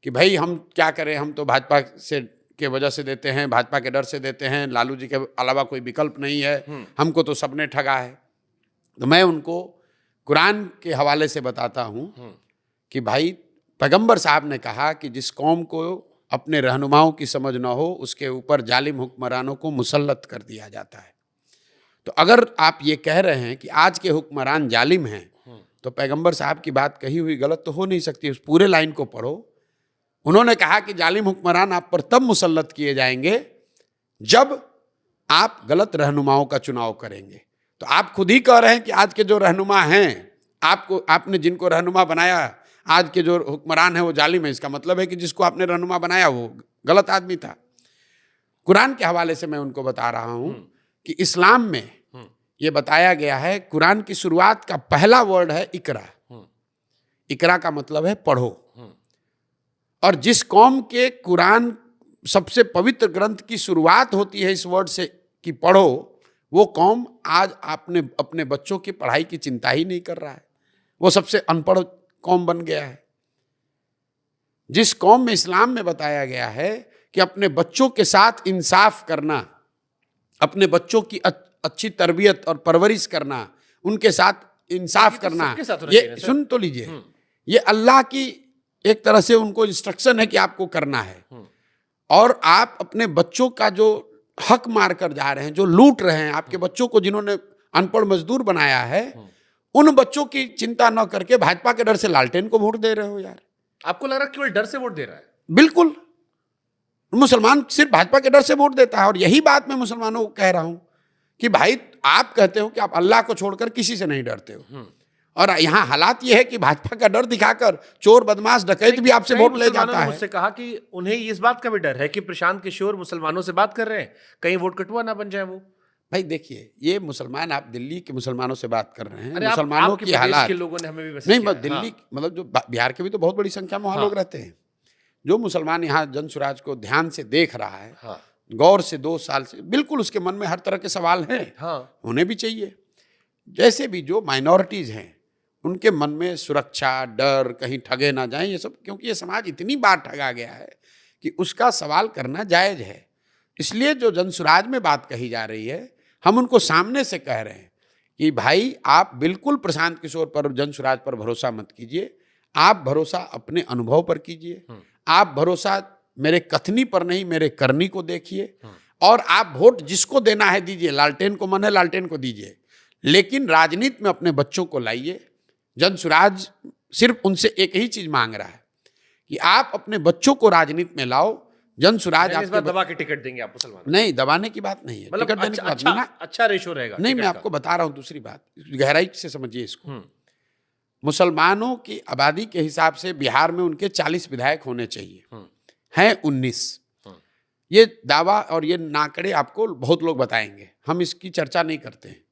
कि भाई हम क्या करें, हम तो भाजपा से के वजह से देते हैं, भाजपा के डर से देते हैं, लालू जी के अलावा कोई विकल्प नहीं है, हमको तो सबने ठगा है। तो मैं उनको कुरान के हवाले से बताता हूँ कि भाई पैगंबर साहब ने कहा कि जिस कौम को अपने रहनुमाओं की समझ न हो उसके ऊपर जालिम हुक्मरानों को मुसल्लत कर दिया जाता है। तो अगर आप ये कह रहे हैं कि आज के हुक्मरान जालिम हैं, तो पैगंबर साहब की बात कही हुई गलत तो हो नहीं सकती। उस पूरे लाइन को पढ़ो। उन्होंने कहा कि जालिम हुक्मरान आप पर तब मुसल्लत किए जाएंगे जब आप गलत रहनुमाओं का चुनाव करेंगे। तो आप खुद ही कह रहे हैं कि आज के जो रहनुमा हैं, आपने जिनको रहनुमा बनाया, आज के जो हुक्मरान है वो जालिम है। इसका मतलब है कि जिसको आपने रहनुमा बनाया वो गलत आदमी था। कुरान के हवाले से मैं उनको बता रहा हूं कि इस्लाम में ये बताया गया है, कुरान की शुरुआत का पहला वर्ड है इकरा। इकरा का मतलब है पढ़ो। और जिस कौम के कुरान सबसे पवित्र ग्रंथ की शुरुआत होती है इस वर्ड से कि पढ़ो, वो कौम आज अपने बच्चों की पढ़ाई की चिंता ही नहीं कर रहा है। वो सबसे अनपढ़ कौम बन गया है। जिस कौम में इस्लाम में बताया गया है कि अपने बच्चों के साथ इंसाफ करना, अपने बच्चों की अच्छी तरबियत और परवरिश करना, उनके साथ इंसाफ करना, ये सुन तो लीजिए, ये अल्लाह की एक तरह से उनको इंस्ट्रक्शन है कि आपको करना है। और आप अपने बच्चों का जो हक मार कर जा रहे हैं, जो लूट रहे हैं, आपके बच्चों को जिन्होंने अनपढ़ मजदूर बनाया है, उन बच्चों की चिंता न करके भाजपा के डर से लालटेन को वोट दे रहे हो यार। आपको लग रहा है केवल डर से वोट दे रहा है? बिल्कुल। मुसलमान सिर्फ भाजपा के डर से वोट देता है। और यही बात मैं मुसलमानों को कह रहा हूं कि भाई आप कहते हो कि आप अल्लाह को छोड़कर किसी से नहीं डरते हो, और यहाँ हालात ये है कि भाजपा का डर दिखाकर चोर बदमाश डकैत भी आपसे वोट ले जाता है। मुझसे कहा कि उन्हें इस बात का भी डर है कि प्रशांत किशोर मुसलमानों से बात कर रहे हैं, कहीं वोट कटुआ ना बन जाए वो। भाई देखिए, ये मुसलमान, आप दिल्ली के मुसलमानों से बात कर रहे हैं, मुसलमानों की हालात के लोगों ने हमें भी नहीं, बस दिल्ली मतलब जो बिहार के भी तो बहुत बड़ी संख्या में वहाँ लोग रहते हैं। जो मुसलमान यहाँ जन सुराज को ध्यान से देख रहा है, गौर से 2 साल से, बिल्कुल उसके मन में हर तरह के सवाल हैं, होने भी चाहिए। जैसे भी जो माइनॉरिटीज हैं उनके मन में सुरक्षा, डर, कहीं ठगे ना जाएं, ये सब, क्योंकि ये समाज इतनी बार ठगा गया है कि उसका सवाल करना जायज है। इसलिए जो जनसुराज में बात कही जा रही है, हम उनको सामने से कह रहे हैं कि भाई आप बिल्कुल प्रशांत किशोर पर, जनसुराज पर भरोसा मत कीजिए। आप भरोसा अपने अनुभव पर कीजिए। आप भरोसा मेरे कथनी पर नहीं, मेरे करनी को देखिए। और आप वोट जिसको देना है दीजिए, लालटेन को मन है लालटेन को दीजिए, लेकिन राजनीति में अपने बच्चों को लाइए। जनसुराज सिर्फ उनसे एक ही चीज मांग रहा है कि आप अपने बच्चों को राजनीति में लाओ। जनसुराज आपको दबा के टिकट देंगे आप मुसलमान? नहीं, दबाने की बात नहीं है, मतलब टिकट देने की बात नहीं ना। अच्छा रेशो रहेगा। नहीं, मैं आपको बता रहा हूं दूसरी बात, गहराई से समझिए इसको। मुसलमानों की आबादी के हिसाब से बिहार में उनके 40 विधायक होने चाहिए, हैं 19। ये दावा और ये नाकड़े आपको बहुत लोग बताएंगे, हम इसकी चर्चा नहीं करते हैं।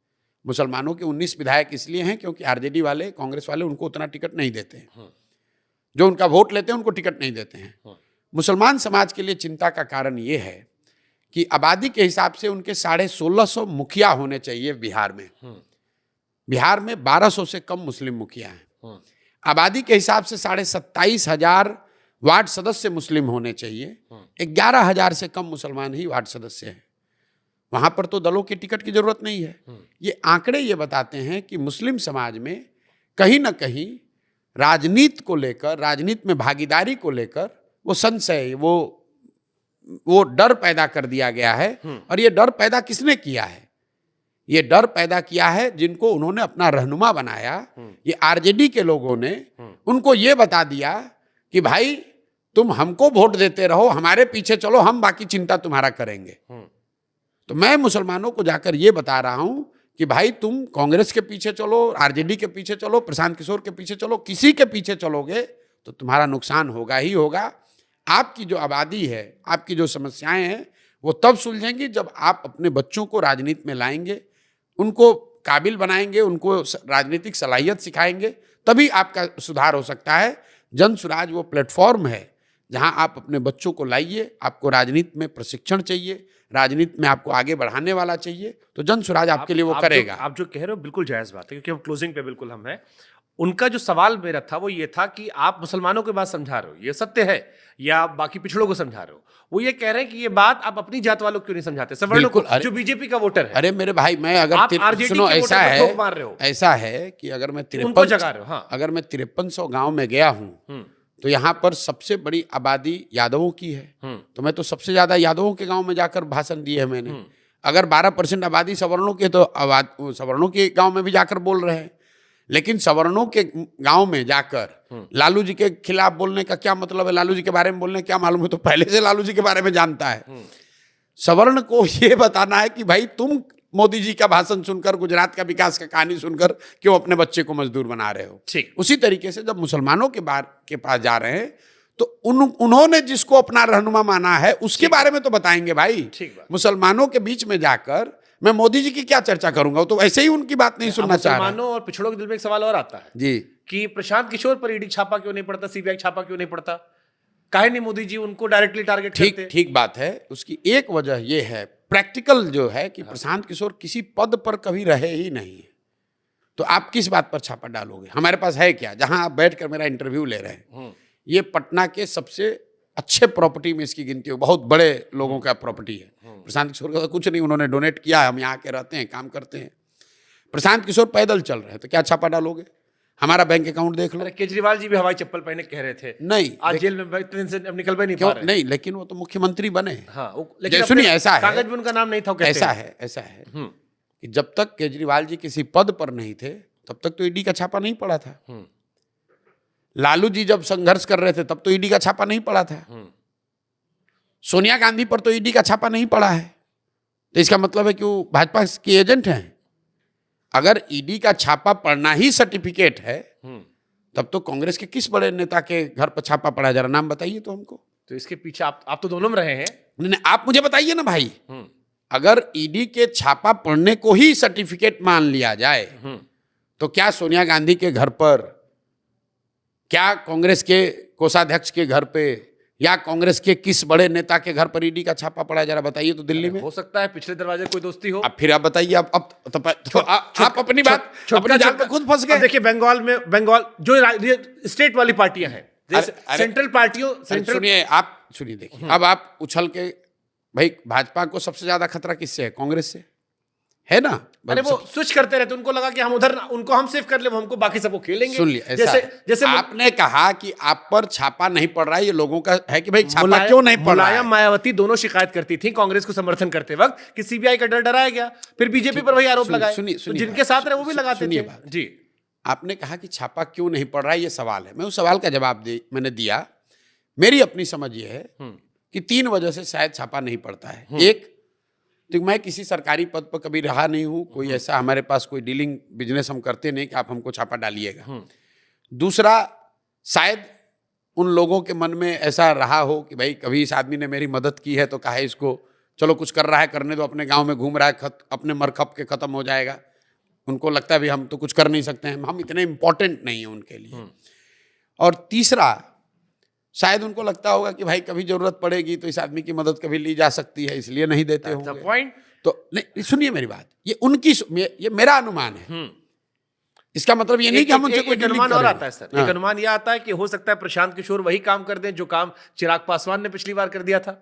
मुसलमानों के 19 विधायक इसलिए हैं क्योंकि आरजेडी वाले, कांग्रेस वाले उनको उतना टिकट नहीं देते हैं। जो उनका वोट लेते हैं उनको टिकट नहीं देते हैं। मुसलमान समाज के लिए चिंता का कारण ये है कि आबादी के हिसाब से उनके 1650 मुखिया होने चाहिए बिहार में। बिहार में 1200 से कम मुस्लिम मुखिया हैं। आबादी के हिसाब से 27,500 वार्ड सदस्य मुस्लिम होने चाहिए। 11,000 से कम मुसलमान ही वार्ड सदस्य हैं। वहां पर तो दलों की टिकट की जरूरत नहीं है। ये आंकड़े ये बताते हैं कि मुस्लिम समाज में कहीं ना कहीं राजनीति को लेकर, राजनीति में भागीदारी को लेकर वो संशय, वो डर पैदा कर दिया गया है। और ये डर पैदा किसने किया है? ये डर पैदा किया है जिनको उन्होंने अपना रहनुमा बनाया, ये आरजेडी के लोगों ने उनको ये बता दिया कि भाई तुम हमको वोट देते रहो, हमारे पीछे चलो, हम बाकी चिंता तुम्हारा करेंगे। तो मैं मुसलमानों को जाकर ये बता रहा हूं कि भाई तुम कांग्रेस के पीछे चलो, आरजेडी के पीछे चलो, प्रशांत किशोर के पीछे चलो, किसी के पीछे चलोगे तो तुम्हारा नुकसान होगा ही होगा। आपकी जो आबादी है, आपकी जो समस्याएं हैं, वो तब सुलझेंगी जब आप अपने बच्चों को राजनीति में लाएंगे, उनको काबिल बनाएंगे, उनको राजनीतिक सलाहियत सिखाएंगे, तभी आपका सुधार हो सकता है। जनसुराज वो प्लेटफॉर्म है जहां आप अपने बच्चों को लाइए। आपको राजनीति में प्रशिक्षण चाहिए, राजनीति में आपको आगे बढ़ाने वाला चाहिए, तो जनसुराज आपके लिए वो करेगा। आप जो कह रहे हो बिल्कुल जायज बात है, क्योंकि हम क्लोजिंग पे बिल्कुल हम हैं। उनका जो सवाल मेरा था वो ये था कि आप मुसलमानों के बात समझा रहे हो, ये सत्य है, या आप बाकी पिछड़ों को समझा रहे हो? वो ये कह रहे हैं कि ये बात आप अपनी जात वालों को क्यों नहीं समझाते, सवर्णों को, जो बीजेपी का वोटर है। अरे मेरे भाई, मैं अगर आप आरजेडी सुनो, के ऐसा वोटर पर है, ठोक मार रहे हो। ऐसा है कि अगर मैं उनको जगा रहे हो। हाँ। अगर मैं 5300 गांव में गया हूँ तो यहाँ पर सबसे बड़ी आबादी यादवों की है, तो मैं तो सबसे ज्यादा यादवों के गांव में जाकर भाषण दिए है मैंने। अगर 12% आबादी सवर्णों की है तो सवर्णों के गांव में भी जाकर बोल रहे हैं। लेकिन सवर्णों के गांव में जाकर लालू जी के खिलाफ बोलने का क्या मतलब है? लालू जी के बारे में बोलने क्या मालूम है? तो पहले से लालू जी के बारे में जानता है। सवर्ण को ये बताना है कि भाई तुम मोदी जी का भाषण सुनकर, गुजरात का विकास का कहानी सुनकर क्यों अपने बच्चे को मजदूर बना रहे हो? ठीक। उसी तरीके से जब मुसलमानों के पास जा रहे हैं तो उन्होंने जिसको अपना रहनुमा माना है उसके बारे में तो बताएंगे भाई। मुसलमानों के बीच में जाकर मैं मोदी जी की क्या चर्चा करूंगा? तो ऐसे ही उनकी बात नहीं सुनना चाह रहा। मुसलमानों और पिछड़ों के दिल में एक सवाल और आता है जी कि प्रशांत किशोर पर ईडी छापा क्यों नहीं पड़ता, सीबीआई छापा क्यों नहीं पड़ता? काहे नहीं मोदी जी उनको डायरेक्टली टारगेट करते? ठीक बात है। उसकी एक वजह यह है, प्रैक्टिकल जो है, कि प्रशांत किशोर किसी पद पर कभी रहे ही नहीं है। तो आप किस बात पर छापा डालोगे? हमारे पास है क्या जहां आप बैठकर मेरा इंटरव्यू ले रहे हैं? ये पटना के सबसे अच्छे प्रॉपर्टी में इसकी गिनती हो, बहुत बड़े लोगों का प्रॉपर्टी है। प्रशांत किशोर का तो कुछ नहीं, उन्होंने डोनेट किया है, हम यहाँ के रहते हैं, काम करते हैं। प्रशांत किशोर पैदल चल रहे हैं तो क्या छापा डालोगे? हमारा बैंक अकाउंट देख लो। केजरीवाल जी भी हवाई चप्पल पहने कह रहे थे, नहीं आज जेल में इतने दिन से निकल भी नहीं क्यों पा रहे। नहीं, लेकिन वो तो मुख्यमंत्री बने। हाँ, लेकिन सुनिए, ऐसा है, कागज में उनका नाम नहीं था। ऐसा है कि जब तक केजरीवाल जी किसी पद पर नहीं थे तब तक तो ईडी का छापा नहीं पड़ा था। लालू जी जब संघर्ष कर रहे थे तब तो ईडी का छापा नहीं पड़ा था। सोनिया गांधी पर तो ईडी का छापा नहीं पड़ा है। तो इसका मतलब है कि वो भाजपा के एजेंट हैं। अगर ईडी का छापा पड़ना ही सर्टिफिकेट है तब तो कांग्रेस के किस बड़े नेता के घर पर छापा पड़ा? जरा नाम बताइए तो हमको। तो इसके पीछे आप तो दोनों में रहे हैं। नहीं, आप मुझे बताइए ना भाई। अगर ईडी के छापा पड़ने को ही सर्टिफिकेट मान लिया जाए तो क्या सोनिया गांधी के घर पर, क्या कांग्रेस के कोषाध्यक्ष के घर पे, या कांग्रेस के किस बड़े नेता के घर पर ईडी का छापा पड़ा? जरा बताइए तो। दिल्ली में हो सकता है पिछले दरवाजे कोई दोस्ती हो। अब फिर आप बताइए। आप अपनी बात अपने जाल पे खुद फंस गए। देखिए बंगाल जो स्टेट वाली पार्टियां हैं, सेंट्रल पार्टियों, सुनिए देखिए, अब आप उछल के, भाई भाजपा को सबसे ज्यादा खतरा किससे है? कांग्रेस से है ना। अरे वो स्विच करते रहते, उनको लगा कि हम उधर उनको हम सेव कर ले, हमको बाकी सबको खेलेंगे। सुन लिया, जैसे आपने कहा कि आप पर छापा नहीं पड़ रहा है, ये लोगों का है कि भाई छापा क्यों नहीं पड़ रहा है। मुलायम मायावती दोनों शिकायत करती थी कांग्रेस को समर्थन करते वक्त कि सीबीआई का डर डराया गया, फिर बीजेपी पर वही आरोप लगाए। जिनके साथ रहे वो भी लगाते थे। जी, आपने कहा कि छापा क्यों नहीं पड़ रहा है, ये सवाल है। मैं उस सवाल का जवाब मैंने दिया। मेरी अपनी समझ ये है कि 3 वजह से शायद छापा नहीं पड़ता है। एक, तो मैं किसी सरकारी पद पर कभी रहा नहीं हूं, कोई ऐसा हमारे पास कोई डीलिंग बिजनेस हम करते नहीं कि आप हमको छापा डालिएगा। दूसरा, शायद उन लोगों के मन में ऐसा रहा हो कि भाई कभी इस आदमी ने मेरी मदद की है तो कहा इसको, चलो कुछ कर रहा है करने दो, अपने गांव में घूम रहा है, अपने मरखप के खत्म हो जाएगा। उनको लगता है भी हम तो कुछ कर नहीं सकते हैं, हम इतने इंपॉर्टेंट नहीं है उनके लिए। और तीसरा, शायद उनको लगता होगा कि भाई कभी जरूरत पड़ेगी तो इस आदमी की मदद कभी ली जा सकती है, इसलिए नहीं देते होंगे। तो नहीं, सुनिए मेरी बात, ये उनकी, ये मेरा अनुमान है। इसका मतलब ये नहीं कि हम उनसे कोई अनुमान और आता है सर। एक अनुमान यह आता है कि हो सकता है प्रशांत किशोर वही काम कर दें जो काम चिराग पासवान ने पिछली बार कर दिया था।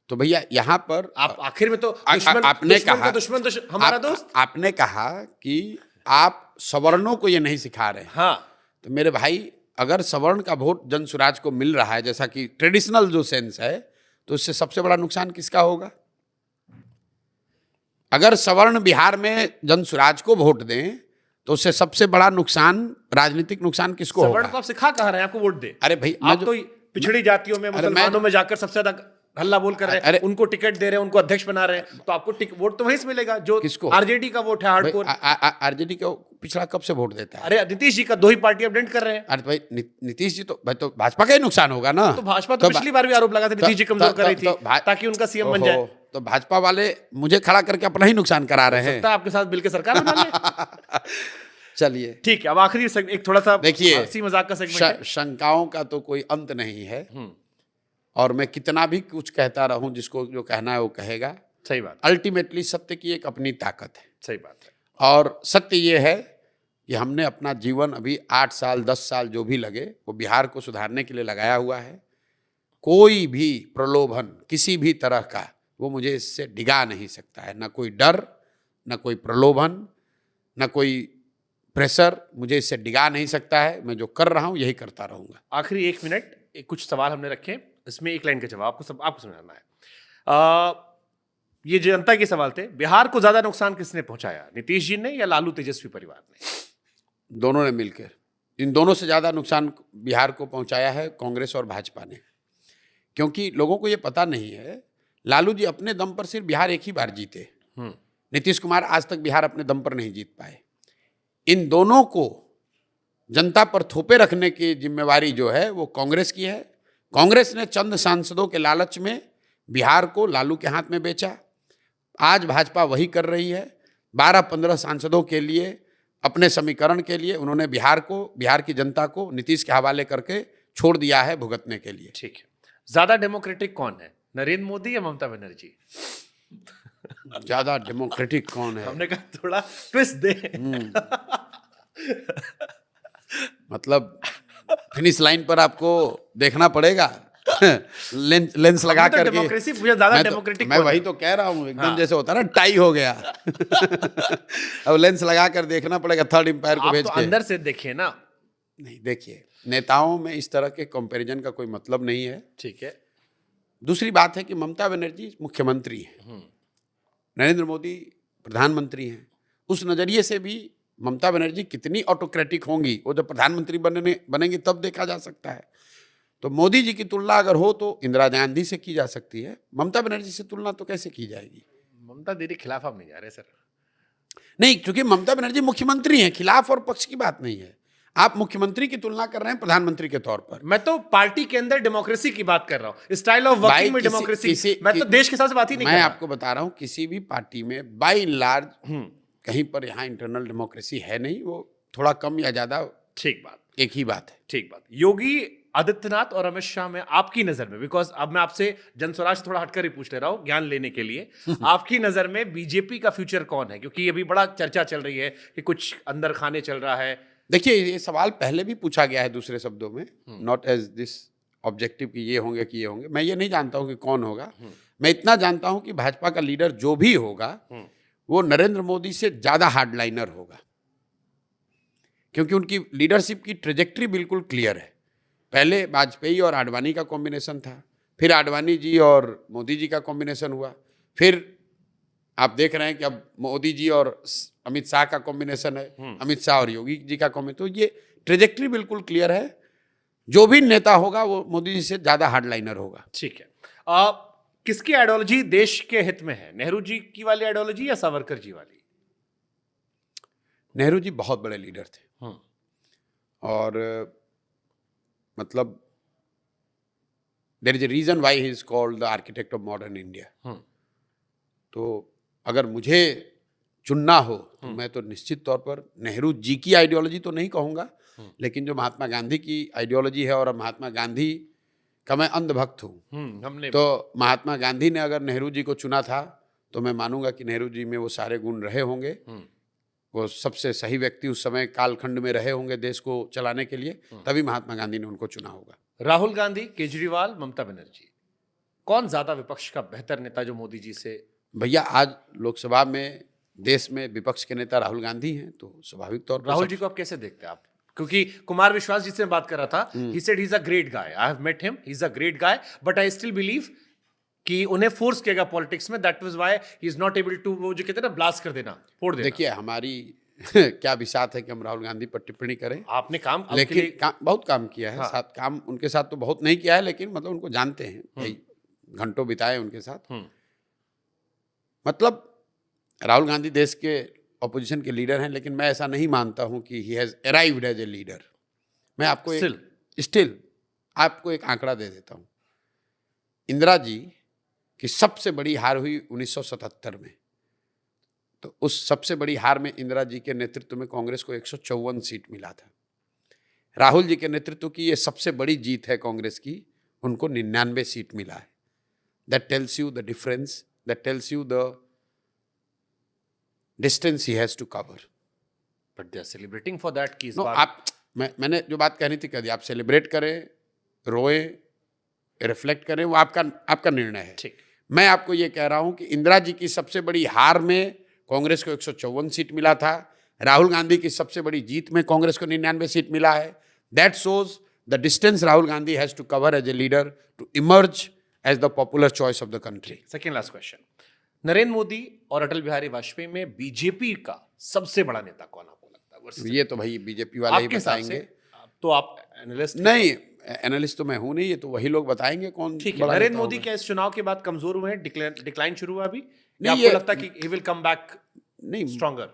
तो भैया यहाँ पर आप आखिर में तो आपने कहा दुश्मन तो हमारा दोस्त। आपने कहा कि आप सवर्णों को ये नहीं सिखा रहे। हाँ, तो मेरे भाई, अगर सवर्ण का वोट जन स्वराज को मिल रहा है जैसा कि ट्रेडिशनल जो सेंस है, तो उससे सबसे बड़ा नुकसान किसका होगा? अगर सवर्ण बिहार में जन स्वराज को वोट दें तो उससे सबसे बड़ा नुकसान, राजनीतिक नुकसान किसको होगा? सवर्ण को आप सिखा कहा रहे हैं आपको वोट दे। अरे भाई, आप तो पिछड़ी जातियों में, मुसलमानों में जाकर सबसे ज्यादा हल्ला बोल कर रहे हैं, उनको टिकट दे रहे हैं, उनको अध्यक्ष बना रहे हैं, तो आपको वोट तो वहीं से मिलेगा जो किसको? आरजेडी का वोट है हार्डकोर। आरजेडी का पिछड़ा कब से वोट देता है? अरे नीतीश जी का 2 ही पार्टी अपडेट कर रहे हैं। अरे भाई, नीतीश जी तो भाजपा का ही नुकसान होगा ना। तो भाजपा तो पिछली बार भी आरोप लगा था नीतीश जी कमजोर कर रही थी ताकि उनका सीएम बन जाए। तो भाजपा वाले मुझे खड़ा करके अपना ही नुकसान करा रहे हैं। आपके साथ मिलकर सरकार बना ले। चलिए ठीक है, अब आखिरी एक थोड़ा सा देखिए, हंसी मजाक का सेगमेंट। शंकाओं का तो कोई अंत नहीं है, और मैं कितना भी कुछ कहता रहूं, जिसको जो कहना है वो कहेगा। सही बात। अल्टीमेटली सत्य की एक अपनी ताकत है। सही बात है। और सत्य ये है कि हमने अपना जीवन अभी 8 साल 10 साल जो भी लगे वो बिहार को सुधारने के लिए लगाया हुआ है। कोई भी प्रलोभन किसी भी तरह का वो मुझे इससे डिगा नहीं सकता है। ना कोई डर, ना कोई प्रलोभन, ना कोई प्रेशर मुझे इससे डिगा नहीं सकता है। मैं जो कर रहा हूं यही करता रहूंगा। आखिरी 1 मिनट, कुछ सवाल हमने रखे, इसमें एक लाइन का जवाब आपको समझाना है। ये जनता के सवाल थे, बिहार को ज्यादा नुकसान किसने पहुंचाया, नीतीश जी ने या लालू तेजस्वी परिवार ने? दोनों ने मिलकर। इन दोनों से ज़्यादा नुकसान बिहार को पहुंचाया है कांग्रेस और भाजपा ने। क्योंकि लोगों को ये पता नहीं है, लालू जी अपने दम पर सिर्फ बिहार एक ही बार जीते। नीतीश कुमार आज तक बिहार अपने दम पर नहीं जीत पाए। इन दोनों को जनता पर थोपे रखने की जिम्मेवारी जो है वो कांग्रेस की है। कांग्रेस ने चंद सांसदों के लालच में बिहार को लालू के हाथ में बेचा। आज भाजपा वही कर रही है। 12-15 सांसदों के लिए, अपने समीकरण के लिए उन्होंने बिहार की जनता को नीतीश के हवाले करके छोड़ दिया है भुगतने के लिए। ठीक है, ज्यादा डेमोक्रेटिक कौन है, नरेंद्र मोदी या ममता बनर्जी? ज्यादा डेमोक्रेटिक कौन है? हमने कहा थोड़ा ट्विस्ट दे। मतलब फिनिश लाइन पर आपको देखना पड़ेगा। लेंस लगा तो करके डेमोक्रेसी पूछा, ज्यादा डेमोक्रेटिक मैं वही तो कह रहा हूँ, एकदम जैसे होता है ना टाई हो गया। अब लेंस लगा कर देखना पड़ेगा थर्ड एम्पायर को भेज तो के। अंदर से देखिए ना। नहीं, देखिए नेताओं में इस तरह के कंपैरिजन का कोई मतलब नहीं है। ठीक है। दूसरी बात है कि ममता बनर्जी मुख्यमंत्री हैं, नरेंद्र मोदी प्रधानमंत्री हैं। उस नजरिए से भी ममता बनर्जी कितनी ऑटोक्रेटिक होंगी वो जब प्रधानमंत्री बनेंगी तब देखा जा सकता है। तो मोदी जी की तुलना अगर हो तो इंदिरा गांधी से की जा सकती है। ममता बनर्जी से तुलना तो कैसे की जाएगी? ममता दीदी खिलाफ आप नहीं जा रहे सर? नहीं, क्योंकि ममता बनर्जी मुख्यमंत्री हैं, खिलाफ और पक्ष की बात नहीं है। आप मुख्यमंत्री की तुलना कर रहे हैं प्रधानमंत्री के तौर पर। मैं तो पार्टी के अंदर डेमोक्रेसी की बात कर रहा हूं, स्टाइल ऑफ वर्किंग में डेमोक्रेसी। मैं तो देश के हिसाब से बात ही नहीं कर रहा। मैं आपको बता रहा हूं, किसी भी पार्टी में बाय एंड लार्ज कहीं पर यहाँ इंटरनल डेमोक्रेसी है नहीं। वो थोड़ा कम या ज्यादा ठीक बात, एक ही बात है। ठीक बात। योगी आदित्यनाथ और अमित शाह में आपकी नजर में, बिकॉज अब मैं आपसे जनस्वराज थोड़ा हटकर ही पूछ ले रहा हूं ज्ञान लेने के लिए, आपकी नजर में बीजेपी का फ्यूचर कौन है? क्योंकि अभी बड़ा चर्चा चल रही है कि कुछ अंदर खाने चल रहा है। देखिए, ये सवाल पहले भी पूछा गया है दूसरे शब्दों में, नॉट एज दिस ऑब्जेक्टिव कि ये होंगे कि ये होंगे। मैं ये नहीं जानता हूं कि कौन होगा। मैं इतना जानता हूं कि भाजपा का लीडर जो भी होगा वो नरेंद्र मोदी से ज्यादा हार्डलाइनर होगा, क्योंकि उनकी लीडरशिप की ट्रेजेक्ट्री बिल्कुल क्लियर है। पहले वाजपेयी और आडवाणी का कॉम्बिनेशन था, फिर आडवाणी जी और मोदी जी का कॉम्बिनेशन हुआ, फिर आप देख रहे हैं कि अब मोदी जी और अमित शाह का कॉम्बिनेशन है, अमित शाह और योगी जी का कॉम्बिनेशन। तो ये ट्रेजेक्ट्री बिल्कुल क्लियर है। जो भी नेता होगा वो मोदी जी से ज्यादा हार्डलाइनर होगा। ठीक है। किसकी आइडियोलॉजी देश के हित में है, नेहरू जी की वाली आइडियोलॉजी या सावरकर जी वाली? नेहरू जी बहुत बड़े लीडर थे और मतलब there is a reason why he is called the architect of modern India. तो अगर मुझे चुनना हो तो मैं तो निश्चित तौर पर नेहरू जी की आइडियोलॉजी तो नहीं कहूँगा, लेकिन जो महात्मा गांधी की आइडियोलॉजी है, और महात्मा गांधी का मैं अंधभक्त हूँ, तो महात्मा गांधी ने अगर नेहरू जी को चुना था तो मैं मानूंगा कि नेहरू जी में वो सारे गुण रहे होंगे। वो सबसे सही व्यक्ति उस समय कालखंड में रहे होंगे देश को चलाने के लिए, तभी महात्मा गांधी ने उनको चुना होगा। राहुल गांधी, केजरीवाल, ममता बनर्जी, कौन ज्यादा विपक्ष का बेहतर नेता जो मोदी जी से? भैया, आज लोकसभा में देश में विपक्ष के नेता राहुल गांधी हैं, तो स्वाभाविक तौर पर राहुल जी को आप कैसे देखते हैं आप? क्योंकि कुमार विश्वास जी से बात कर रहा था, he said he is a great guy, I have met him, he is a great guy, but I still believe कि उन्हें फोर्स किया गया पॉलिटिक्स में, that was why he is not able to, वो जो कहते हैं ना, ब्लास्ट कर देना, फोड़ देना। देखिए, हमारी क्या विसात है कि हम राहुल गांधी पर टिप्पणी करें। आपने काम, लेकिन बहुत काम किया है। हाँ। साथ काम उनके साथ तो बहुत नहीं किया है, लेकिन मतलब उनको जानते हैं, कई घंटों बिताए उनके साथ। मतलब राहुल गांधी देश के ऑपोजिशन के लीडर हैं, लेकिन मैं ऐसा नहीं मानता हूं कि he has arrived as a leader. मैं आपको स्टिल आपको एक आंकड़ा दे देता हूं। इंदिरा जी की सबसे बड़ी हार हुई 1977 में, तो उस सबसे बड़ी हार में इंदिरा जी के नेतृत्व में कांग्रेस को 154 सीट मिला था। राहुल जी के नेतृत्व की ये सबसे बड़ी जीत है कांग्रेस की, उनको 99 सीट मिला है। That tells you the difference, that tells you the distance he has to cover. But they are celebrating for that कि इस नो बार आप मैंने जो बात कहनी थी कह दी। आप सेलिब्रेट करें, रोए, रिफ्लेक्ट करें, वो आपका निर्णय है। ठीक। मैं आपको ये कह रहा हूं कि इंदिरा जी की सबसे बड़ी हार में कांग्रेस को 154 सीट मिला था। राहुल गांधी की सबसे बड़ी जीत में कांग्रेस को 99 सीट मिला है। That shows the distance Rahul Gandhi has to cover as a leader to emerge as the popular choice of the country. Second last question, Narendra Modi और अटल बिहारी वाजपेयी में बीजेपी का सबसे बड़ा नेता कौन आपको लगता है versus ये तो भाई बीजेपी वाले ही आपके हिसाब बताएंगे। से? तो आप एनालिस्ट नहीं, एनालिस्ट तो मैं हूं नहीं, ये तो वही लोग बताएंगे कौन ठीक है। बड़ा नरेंद्र नेता मोदी होगा। क्या इस चुनाव के बाद कमजोर हुए हैं, डिक्लाइन शुरू हुआ अभी, या नहीं, आपको ये- लगता है कि ही विल कम बैक नहीं, स्ट्रॉन्गर?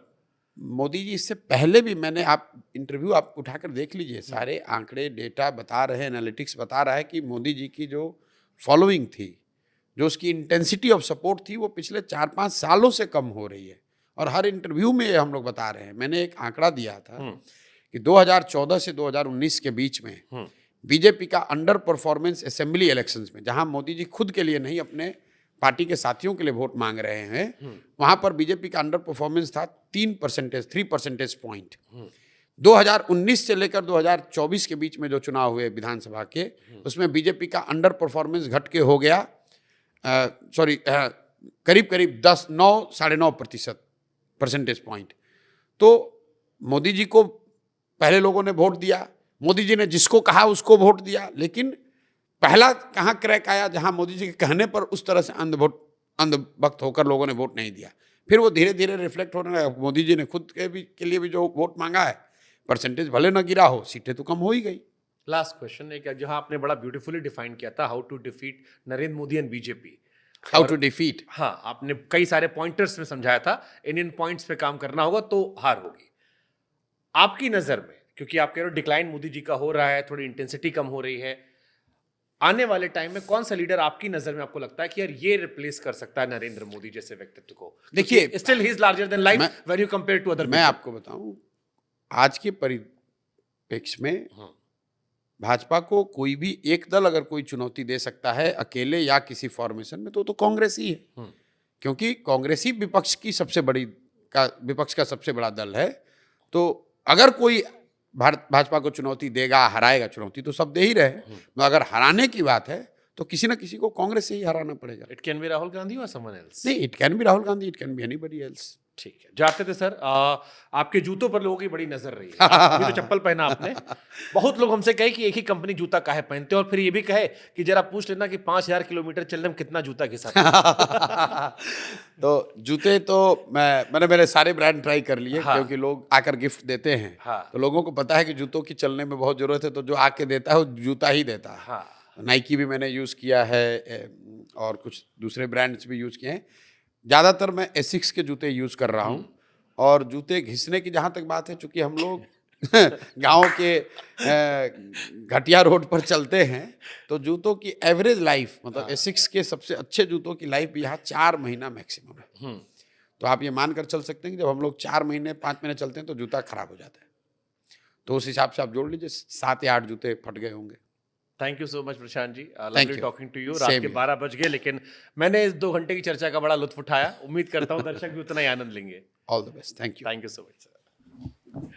मोदी जी इससे पहले भी मैंने आप इंटरव्यू आप उठाकर देख लीजिए, सारे आंकड़े डेटा बता रहे हैं, एनालिटिक्स बता रहा है कि मोदी जी की जो फॉलोइंग थी, जो उसकी इंटेंसिटी ऑफ सपोर्ट थी, वो पिछले 4-5 सालों से कम हो रही है। और हर इंटरव्यू में ये हम लोग बता रहे हैं। मैंने एक आंकड़ा दिया था कि 2014 से 2019 के बीच में बीजेपी का अंडर परफॉर्मेंस असेंबली इलेक्शंस में, जहां मोदी जी खुद के लिए नहीं अपने पार्टी के साथियों के लिए वोट मांग रहे हैं, वहां पर बीजेपी का अंडर परफॉर्मेंस था 3 परसेंटेज पॉइंट। 2019 से लेकर 2024 के बीच में जो चुनाव हुए विधानसभा के, उसमें बीजेपी का अंडर परफॉर्मेंस घट के हो गया करीब करीब 9.5% परसेंटेज पॉइंट। तो मोदी जी को पहले लोगों ने वोट दिया, मोदी जी ने जिसको कहा उसको वोट दिया, लेकिन पहला कहाँ क्रैक आया जहां मोदी जी के कहने पर उस तरह से अंधभक्त होकर लोगों ने वोट नहीं दिया। फिर वो धीरे धीरे रिफ्लेक्ट होने लगा। मोदी जी ने खुद के लिए भी जो वोट मांगा है, परसेंटेज भले ना गिरा हो, सीटें तो कम हो ही गई। लास्ट क्वेश्चन है, जहां आपने बड़ा ब्यूटीफुली डिफाइन किया था how to defeat Narendra Modi and BJP, how to defeat, हाँ, आपने कई सारे पॉइंटर्स में समझाया था, इन पॉइंट्स पे काम करना होगा तो हार होगी। आपकी नजर में, क्योंकि आप कह रहे हो डिक्लाइन मोदी जी का हो रहा है, थोड़ी इंटेंसिटी कम हो रही है, आने वाले टाइम में कौन सा लीडर आपकी नजर में आपको लगता है कि यार ये रिप्लेस कर सकता है नरेंद्र मोदी जैसे व्यक्तित्व को? देखिए, still he is larger than life when you compare to other. मैं आपको बताऊं, आज के परिप्रेक्ष्य में भाजपा को कोई भी एक दल अगर कोई चुनौती दे सकता है अकेले या किसी फॉर्मेशन में, तो कांग्रेस ही है। क्योंकि कांग्रेस ही विपक्ष का सबसे बड़ा दल है। तो अगर कोई भाजपा को चुनौती देगा, हराएगा, चुनौती तो सब दे ही रहे, तो अगर हराने की बात है तो किसी ना किसी को कांग्रेस से ही हराना पड़ेगा। It can be Rahul Gandhi और समवन एल्स। नहीं, it can be Rahul Gandhi, it can be anybody else. ठीक है, जाते थे सर। आपके जूतों पर लोगों की बड़ी नजर रही है। अभी तो चप्पल पहना आपने। बहुत लोग हमसे कहे कि एक ही कंपनी जूता काहे पहनते हैं, और फिर ये भी कहे कि जरा पूछ लेना कि 5000 किलोमीटर चलने में कितना जूता घिसा। तो जूते तो मैंने मेरे सारे ब्रांड ट्राई कर लिए। हाँ। क्योंकि लोग आकर गिफ्ट देते हैं। हाँ। तो लोगों को पता है कि जूतों की चलने में बहुत जरूरत है, तो जो आके देता है वो जूता ही देता है। हाँ। नाइकी भी मैंने यूज़ किया है और कुछ दूसरे ब्रांड्स भी यूज़ किए हैं। ज़्यादातर मैं एसिक्स के जूते यूज़ कर रहा हूँ। और जूते घिसने की जहाँ तक बात है, चूँकि हम लोग गांव के घटिया रोड पर चलते हैं, तो जूतों की एवरेज लाइफ, मतलब एसिक्स के सबसे अच्छे जूतों की लाइफ भी यहाँ 4 महीना मैक्सिमम है। तो आप ये मानकर चल सकते हैं कि जब हम लोग 4 महीने 5 महीने चलते हैं तो जूता खराब हो जाता है। तो उस हिसाब से आप जोड़ लीजिए 7 या 8 जूते फट गए होंगे। Thank you so much Prashant ji, Thank lovely you. Talking to you. Same रात के here. 12 बज गए, लेकिन मैंने इस 2 घंटे की चर्चा का बड़ा लुत्फ उठाया। उम्मीद करता हूँ दर्शक भी उतना ही आनंद लेंगे। All the best, thank you. Thank you so much sir.